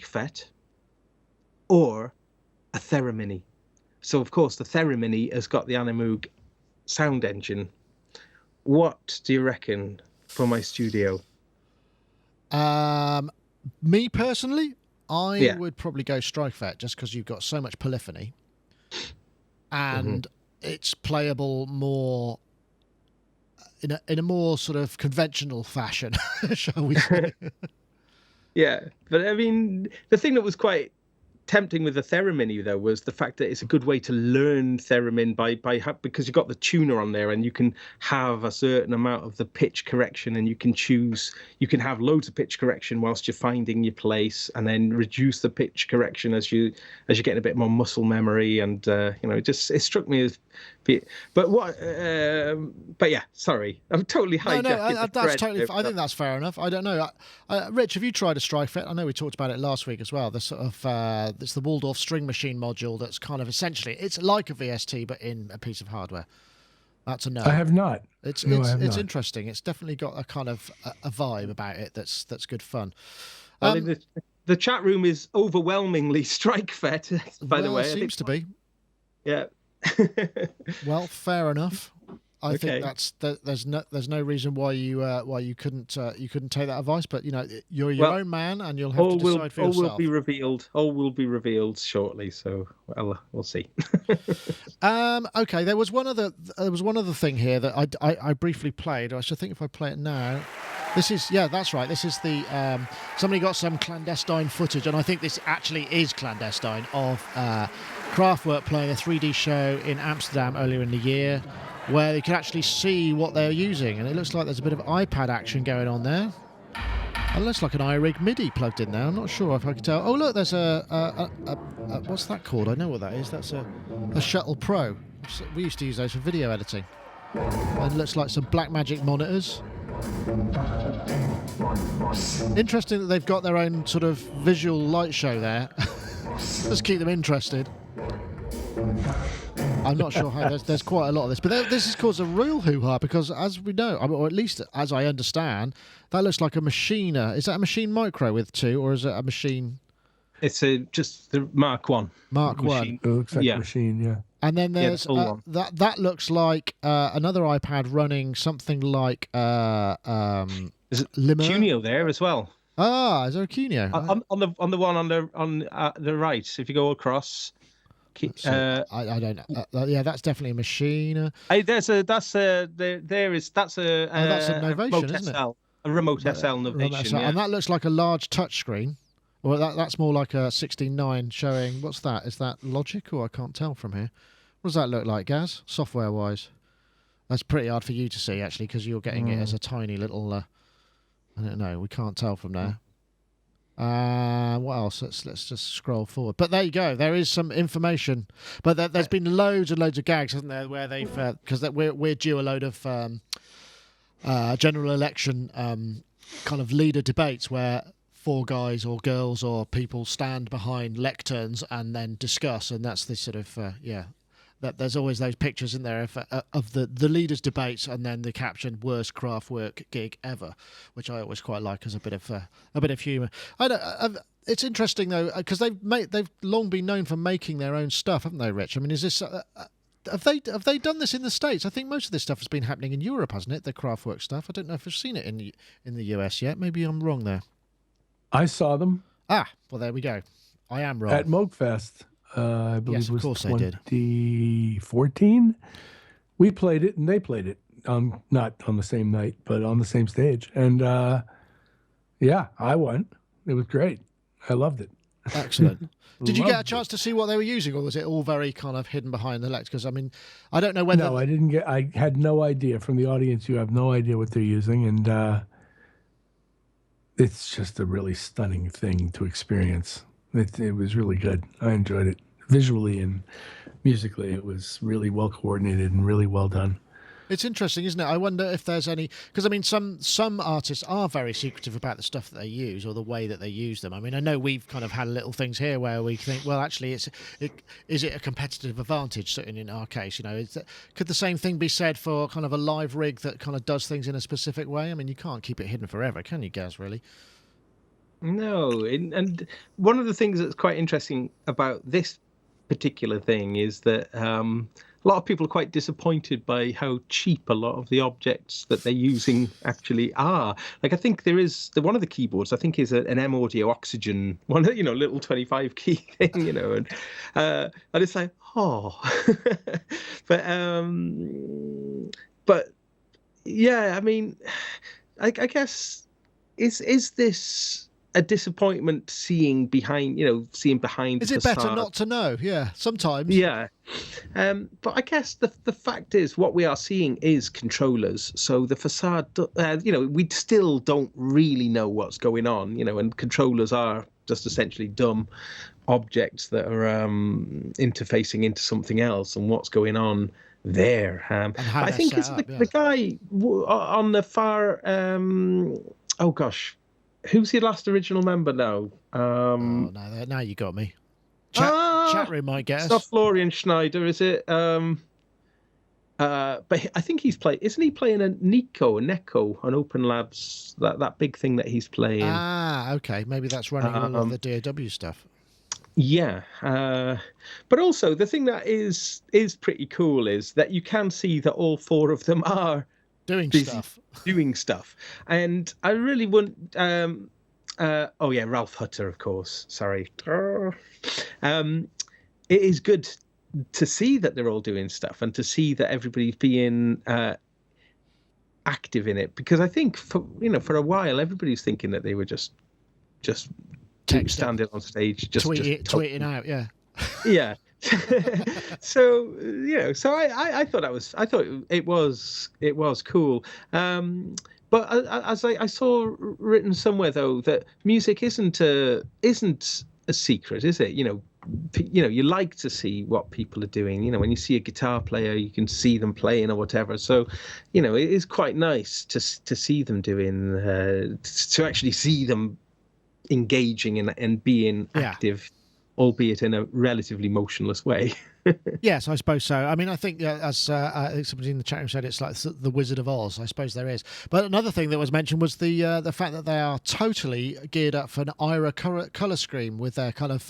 fet or a Theramini. So, of course, the Theramini has got the Animoog sound engine. What do you reckon for my studio? Me personally, I would probably go StrikeFet, just because you've got so much polyphony, and it's playable more in a more sort of conventional fashion, shall we say? Yeah, but I mean, the thing that was quite tempting with the Theramini, though, was the fact that it's a good way to learn theremin because you've got the tuner on there, and you can have a certain amount of the pitch correction, and you can have loads of pitch correction whilst you're finding your place, and then reduce the pitch correction as you're getting a bit more muscle memory, and it struck me as but yeah, sorry, I'm totally hijacking. No, that's totally. I think that's fair enough. I don't know, Rich, have you tried a StrikeFet? I know we talked about it last week as well. The sort of it's the Waldorf string machine module that's kind of essentially, it's like a VST but in a piece of hardware. That's a no. I have not. It's interesting. It's definitely got a kind of a vibe about it that's good fun. The chat room is overwhelmingly StrikeFet, by the way. It seems to be. Yeah. Well, fair enough. I think there's no reason why you couldn't take that advice, but you're your own man, and you'll have to decide for yourself. All will be revealed shortly, so we'll see. Okay, there was one other thing here that I briefly played. I should think if I play it now. That's right. This is the somebody got some clandestine footage, and I think this actually is clandestine, of Kraftwerk playing a 3D show in Amsterdam earlier in the year, where you can actually see what they're using, and it looks like there's a bit of iPad action going on there. It looks like an AIRA MIDI plugged in there. I'm not sure if I can tell. Oh, look, there's a what's that called? I know what that is. That's a Shuttle Pro. We used to use those for video editing. And it looks like some Blackmagic monitors. Interesting that they've got their own sort of visual light show there. Let's keep them interested. I'm not sure how. There's quite a lot of this, but this has caused a real hoo-ha, because, as we know, or at least as I understand, that looks like a Machina. Is that a Machine Micro with two, or is it a Machine? It's just the Mark 1. Mark 1. It looks like a Machine, yeah. And then the there's full one. that looks like another iPad running something like There's a Limmer. Cuneo there as well. Ah, is there a Cuneo? On the one on the right, if you go across. I don't know. Yeah, that's definitely a machine. That's a that's a Novation, remote isn't it? SL, a remote SL Novation, yeah. And that looks like a large touchscreen. Well, that's more like a 16:9 showing. What's that? Is that Logic, or I can't tell from here? What does that look like, Gaz? Software-wise, that's pretty hard for you to see actually, because you're getting it as a tiny little. I don't know. We can't tell from there. What else? Let's just scroll forward. But there you go. There is some information. But there's been loads and loads of gags, hasn't there? Where they've because we're due a load of general election kind of leader debates where 4 guys or girls or people stand behind lecterns and then discuss, and that's the sort of that there's always those pictures in there of the leaders' debates, and then the caption "worst Kraftwerk gig ever," which I always quite like as a bit of humour. It's interesting though, because they've long been known for making their own stuff, haven't they, Rich? I mean, is this have they done this in the States? I think most of this stuff has been happening in Europe, hasn't it? The Kraftwerk stuff. I don't know if I've seen it in the US yet. Maybe I'm wrong there. I saw them. Ah, well, there we go. I am wrong. At Moogfest. I believe Yes, it of was course they did. 2014. We played it, and they played it. Not on the same night, but on the same stage. And yeah, I went. It was great. I loved it. Excellent. Did you get a Loved chance to see what they were using, or was it all very kind of hidden behind the lectures? Because I mean, I don't know whether. No, I didn't get. I had no idea. From the audience, you have no idea what they're using, and it's just a really stunning thing to experience. It was really good. I enjoyed it visually and musically. It was really well coordinated and really well done. It's interesting, isn't it? I wonder if there's any, because I mean, some artists are very secretive about the stuff that they use or the way that they use them. I mean, I know we've kind of had little things here where we think, well, actually, is it a competitive advantage? Certainly in our case, could the same thing be said for kind of a live rig that kind of does things in a specific way? I mean, you can't keep it hidden forever, can you, Gaz? Really? No, and one of the things that's quite interesting about this particular thing is that a lot of people are quite disappointed by how cheap a lot of the objects that they're using actually are. Like, I think there is one of the keyboards, I think, is an M Audio Oxygen one, little 25 key thing, and it's like, oh, but yeah, I mean, I guess is this a disappointment seeing behind Is it better not to know? Yeah, sometimes. Yeah. But I guess the fact is what we are seeing is controllers. So the facade, we still don't really know what's going on, and controllers are just essentially dumb objects that are interfacing into something else, and what's going on there. I think it's the guy on the far, oh gosh, who's the last original member now? No, now you got me. Chat room might get us. It's not Florian Schneider, is it? But I think isn't he playing a Neko on Open Labs, that big thing that he's playing? Ah, okay. Maybe that's running all of the DAW stuff. Yeah. But also, the thing that is pretty cool is that you can see that all 4 of them are doing stuff. And I really wouldn't Ralph Hutter, of course, sorry. It is good to see that they're all doing stuff and to see that everybody's being active in it, because I think for a while everybody's thinking that they were just standing on stage, just tweeting out, yeah. So I thought it was cool. But as I saw written somewhere though, that music isn't a secret, is it? You like to see what people are doing. When you see a guitar player, you can see them playing or whatever. So, it is quite nice to see them doing, to actually see them engaging and being active, albeit in a relatively motionless way. Yes, I suppose so. I mean, I think as I think somebody in the chat room said, it's like the Wizard of Oz. I suppose there is. But another thing that was mentioned was the fact that they are totally geared up for an AIRA color scheme with their kind of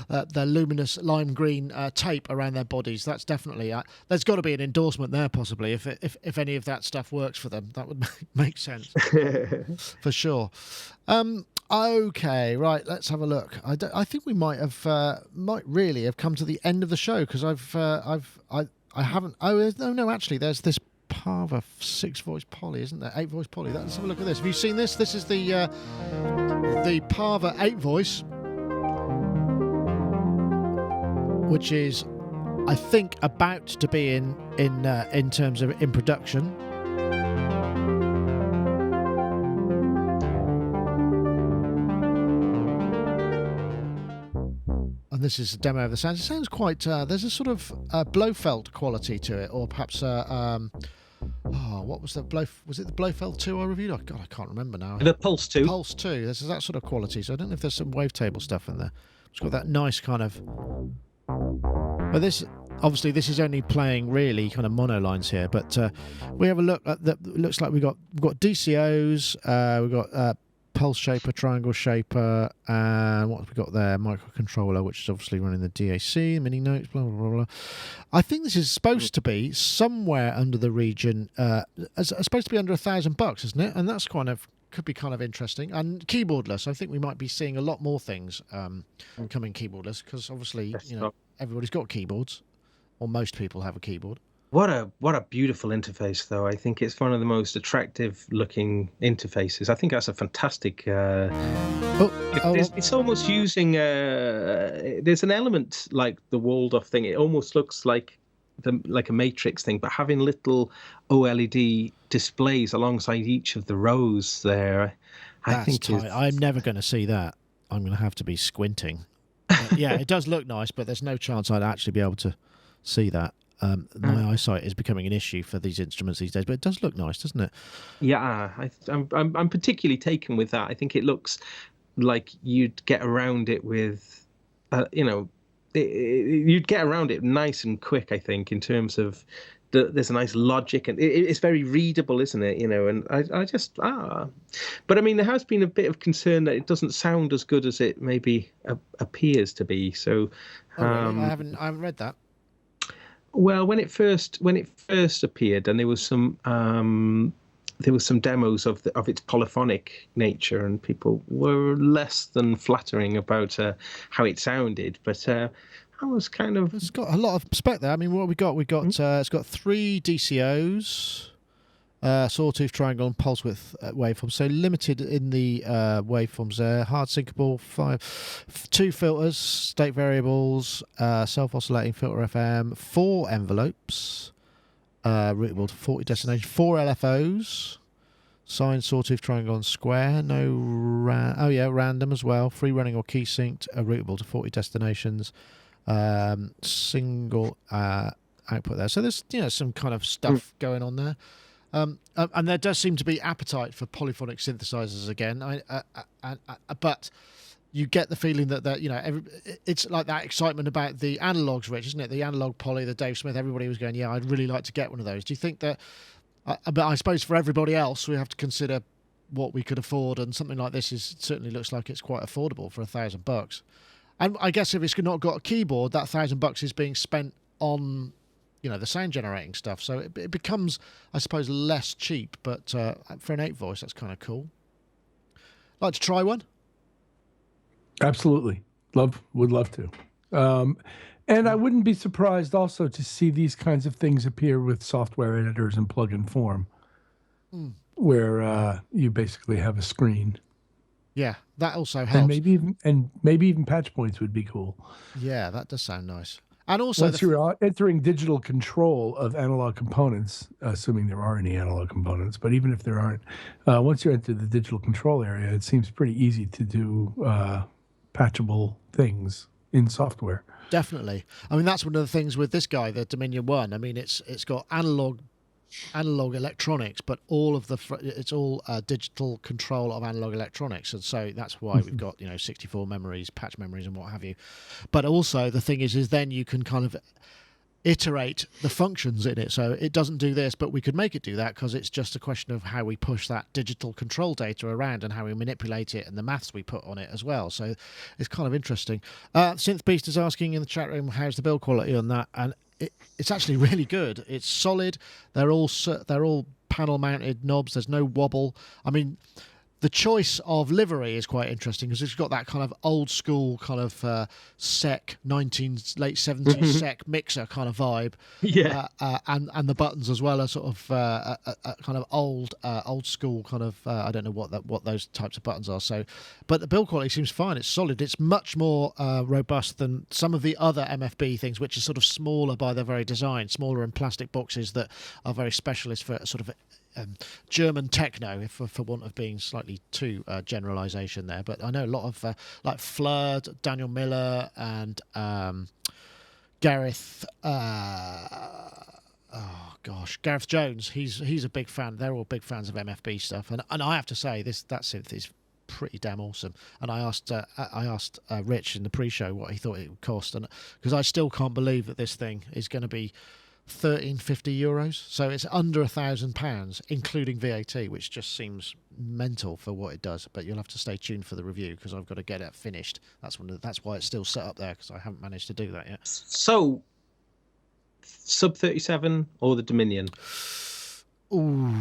their luminous lime green tape around their bodies. That's definitely there's got to be an endorsement there, possibly, if any of that stuff works for them. That would make sense for sure. Okay, right. Let's have a look. I think we might really have come to the end of the show because I haven't. Oh no, actually, there's this Parva 6-voice poly, isn't there? 8-voice poly. Let's have a look at this. Have you seen this? This is the Parva 8-voice, which is, I think, about to be in terms of in production. And this is a demo of the sounds. It sounds quite. There's a sort of Blofeld quality to it, or perhaps what was that? Was it the Blofeld 2 I reviewed? Oh God, I can't remember now. The Pulse 2. Pulse 2. There's that sort of quality. So I don't know if there's some wavetable stuff in there. It's got that nice kind of. But this is only playing really kind of mono lines here. But we have a look at that. Looks like we've got DCOs. We've got. Pulse shaper, triangle shaper, and what have we got there? Microcontroller, which is obviously running the DAC, mini notes, blah, blah, blah, blah. I think this is supposed to be somewhere under the region, it's supposed to be under $1,000, isn't it? And that's could be kind of interesting. And keyboardless, I think we might be seeing a lot more things coming keyboardless, because obviously, everybody's got keyboards, or most people have a keyboard. What a beautiful interface, though. I think it's one of the most attractive looking interfaces. I think that's a fantastic. It's almost using. There's an element like the Waldorf thing. It almost looks like a Matrix thing, but having little OLED displays alongside each of the rows there. I'm never going to see that. I'm going to have to be squinting. Yeah, it does look nice, but there's no chance I'd actually be able to see that. My eyesight is becoming an issue for these instruments these days, but it does look nice, doesn't it? Yeah, I'm particularly taken with that. I think it looks like you'd get around it with, you'd get around it nice and quick. I think in terms of there's a nice logic, and it's very readable, isn't it? And but I mean, there has been a bit of concern that it doesn't sound as good as it maybe appears to be. So really? I haven't read that. Well, when it first appeared, and there was some demos of its polyphonic nature, and people were less than flattering about how it sounded. But I was kind of. It's got a lot of spec there. I mean, what have we got? It's got 3 DCOs, sawtooth, triangle, and pulse width waveforms. So limited in the waveforms there. Hard syncable, 2 filters, state variables, self-oscillating filter FM, 4 envelopes, routable to 40 destinations, 4 LFOs, sine, sawtooth, triangle, and square. No random as well. Free running or key synced, routable to 40 destinations. Single output there. So there's some kind of stuff going on there. And there does seem to be appetite for polyphonic synthesizers again. But you get the feeling that it's like that excitement about the analogs, Rich, isn't it? The analog poly, the Dave Smith. Everybody was going, yeah, I'd really like to get one of those. Do you think that? But I suppose for everybody else, we have to consider what we could afford, and something like this certainly looks like it's quite affordable for $1,000. And I guess if it's not got a keyboard, that $1,000 is being spent on the sound generating stuff, so it becomes, I suppose, less cheap. But for an 8-voice, that's kind of cool. Like to try one? Absolutely, would love to. And I wouldn't be surprised also to see these kinds of things appear with software editors in plug-in form, where you basically have a screen. Yeah, that also helps. And maybe even patch points would be cool. Yeah, that does sound nice. And also, once you're entering digital control of analog components, assuming there are any analog components, but even if there aren't, once you enter the digital control area, it seems pretty easy to do patchable things in software. Definitely. I mean, that's one of the things with this guy, the Dominion 1. I mean, it's got analog analog electronics, but all of it's all digital control of analog electronics, and so that's why we've got 64 memories, patch memories, and what have you. But also the thing is then you can kind of iterate the functions in it, so it doesn't do this, but we could make it do that, because it's just a question of how we push that digital control data around and how we manipulate it and the maths we put on it as well. So it's kind of interesting. Synth Beast is asking in the chat room, how's the build quality on that? And it's actually really good. It's solid. They're all panel mounted knobs. There's no wobble. I mean, the choice of livery is quite interesting, because it's got that kind of old school kind of late 70s SEC mixer kind of vibe. Yeah. And the buttons as well are sort of a kind of old school kind of I don't know what those types of buttons are. So, but the build quality seems fine. It's solid. It's much more robust than some of the other MFB things, which are sort of smaller by their very design, smaller in plastic boxes that are very specialist for sort of German techno, for want of being slightly too generalisation there. But I know a lot of like Fleur, Daniel Miller, and Gareth. Gareth Jones. He's a big fan. They're all big fans of MFB stuff, and I have to say that synth is pretty damn awesome. And I asked Rich in the pre-show what he thought it would cost, and because I still can't believe that this thing is going to be €1,350, so it's under £1,000 including VAT, which just seems mental for what it does. But you'll have to stay tuned for the review, because I've got to get it finished. That's why it's still set up there, because I haven't managed to do that yet. So sub 37 or the Dominion? Ooh.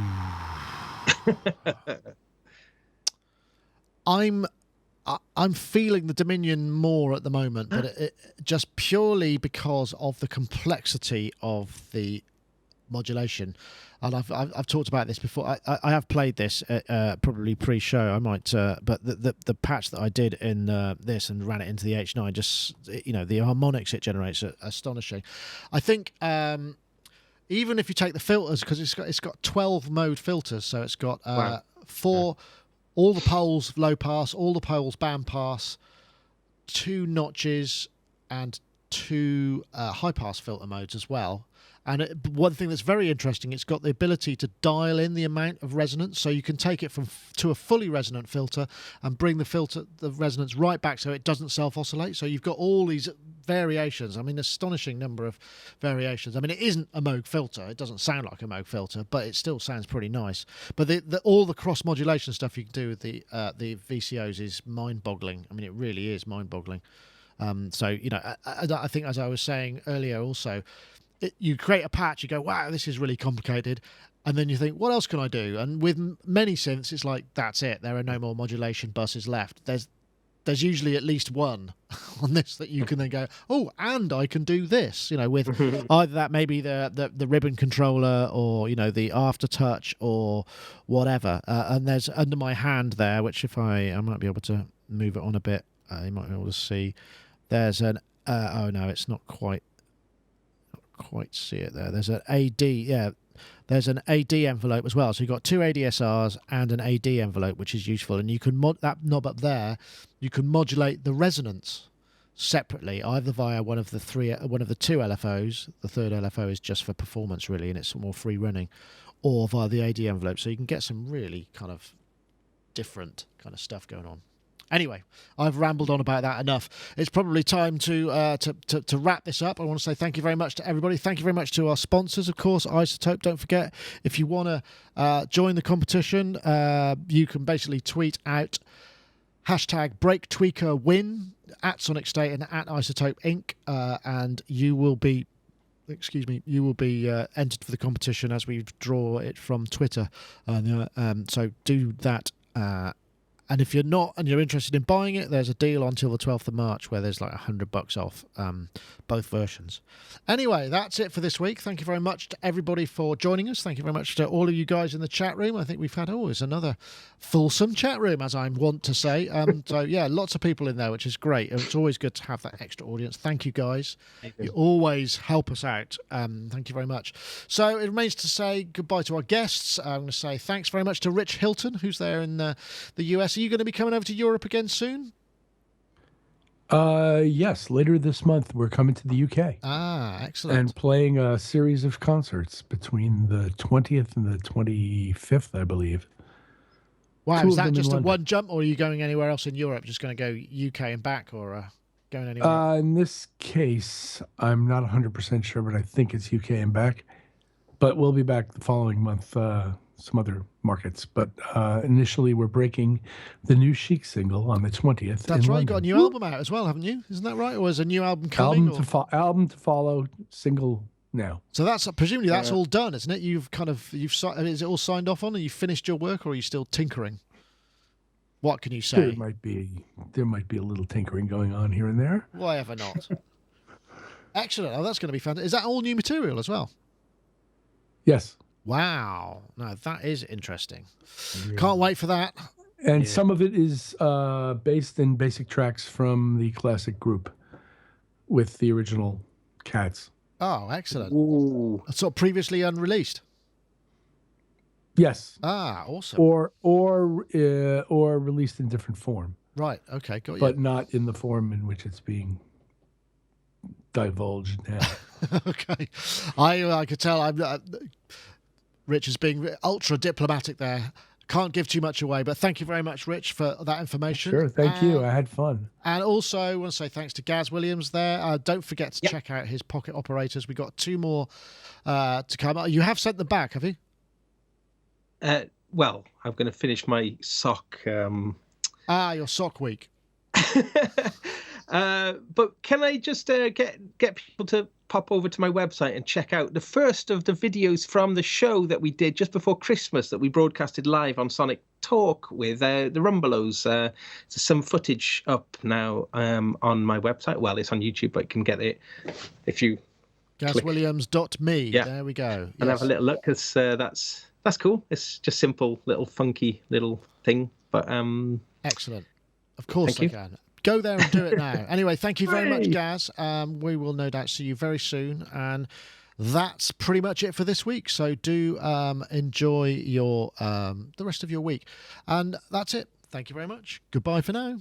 I'm feeling the Dominion more at the moment, but it just purely because of the complexity of the modulation. And I've talked about this before. I have played this probably pre-show. I might, but the patch that I did in this and ran it into the H9, just the harmonics it generates are astonishing. I think even if you take the filters, because it's got 12 mode filters, so it's got wow. 4. All the poles low pass, all the poles band pass, 2 notches, and 2 high pass filter modes as well. And one thing that's very interesting, it's got the ability to dial in the amount of resonance, so you can take it to a fully resonant filter and bring the resonance right back so it doesn't self-oscillate. So you've got all these variations. I mean, astonishing number of variations. I mean, it isn't a Moog filter. It doesn't sound like a Moog filter, but it still sounds pretty nice. But all the cross-modulation stuff you can do with the VCOs is mind-boggling. I mean, it really is mind-boggling. So, I think, as I was saying earlier also, you create a patch, you go, wow, this is really complicated, and then you think, what else can I do? And with many synths, it's like, that's it. There are no more modulation buses left. There's usually at least one on this that you can then go, oh, and I can do this, with either that maybe the ribbon controller, or the aftertouch, or whatever. And there's under my hand there, which if I might be able to move it on a bit, you might be able to see. There's an oh no, it's not quite see it there. There's an AD, there's an AD envelope as well. So you've got 2 ADSRs and an AD envelope, which is useful. And you can that knob up there, you can modulate the resonance separately, either via one of the 2 LFOs. The third LFO is just for performance, really, and it's more free running, or via the AD envelope. So you can get some really kind of different kind of stuff going on. Anyway, I've rambled on about that enough. It's probably time to wrap this up. I want to say thank you very much to everybody. Thank you very much to our sponsors, of course, iZotope. Don't forget, if you want to join the competition, you can basically tweet out #BreakTweakerWin at Sonic State and at iZotope Inc. And you will be entered for the competition as we draw it from Twitter. So do that. And if you're not and you're interested in buying it, there's a deal until the 12th of March where there's like $100 off both versions. Anyway, that's it for this week. Thank you very much to everybody for joining us. Thank you very much to all of you guys in the chat room. I think we've had always another fulsome chat room, as I want to say. So, yeah, lots of people in there, which is great. It's always good to have that extra audience. Thank you, guys. You always help us out. Thank you very much. So it remains to say goodbye to our guests. I'm going to say thanks very much to Rich Hilton, who's there in the US. Are you going to be coming over to Europe again soon? Yes, later this month we're coming to the UK Ah, excellent. and playing a series of concerts between the 20th and the 25th, I believe. Wow, Two is of that them in just a London. one jump, or are you going anywhere else in Europe? Just going to go UK and back, or going anywhere? In this case, I'm not 100% sure, but I think it's UK and back. But we'll be back the following month, some other markets. But initially, we're breaking the new Chic single on the 20th That's in right. London. You got a new album out as well, haven't you? Isn't that right? Or is a new album coming? Album to follow, single now. So that's presumably that's all done, isn't it? Is it all signed off on, and you finished your work, or are you still tinkering? What can you say? There might be a little tinkering going on here and there. Why ever not? Excellent. Oh, that's going to be fun. Is that all new material as well? Yes. Wow. No, that is interesting. Can't wait for that. And some of it is based in basic tracks from the classic group with the original Cats. Oh, excellent. Ooh. Sort of previously unreleased. Yes. Ah, awesome. Or released in different form, Right. Okay. Got you. but not in the form in which it's being divulged now. Okay. I could tell Rich is being ultra diplomatic there. Can't give too much away, but thank you very much, Rich, for that information. Sure, thank you. I had fun. And also, I want to say thanks to Gaz Williams there. Don't forget to check out his pocket operators. We got 2 more to come. You have sent them back, have you? Well, I'm going to finish my sock. Your sock week. But can I just get people to pop over to my website and check out the first of the videos from the show that we did just before Christmas that we broadcasted live on Sonic Talk with the Rumbelows. There's some footage up now on my website. Well, it's on YouTube, but you can get it if you GazWilliams.me. Yeah. There we go. and have a little look, because that's cool. It's just simple, little funky little thing. But Excellent. Of course Thank I you. can. Go there and do it now. Anyway, thank you very much, Gaz. We will no doubt see you very soon. And that's pretty much it for this week. So do enjoy your the rest of your week. And that's it. Thank you very much. Goodbye for now.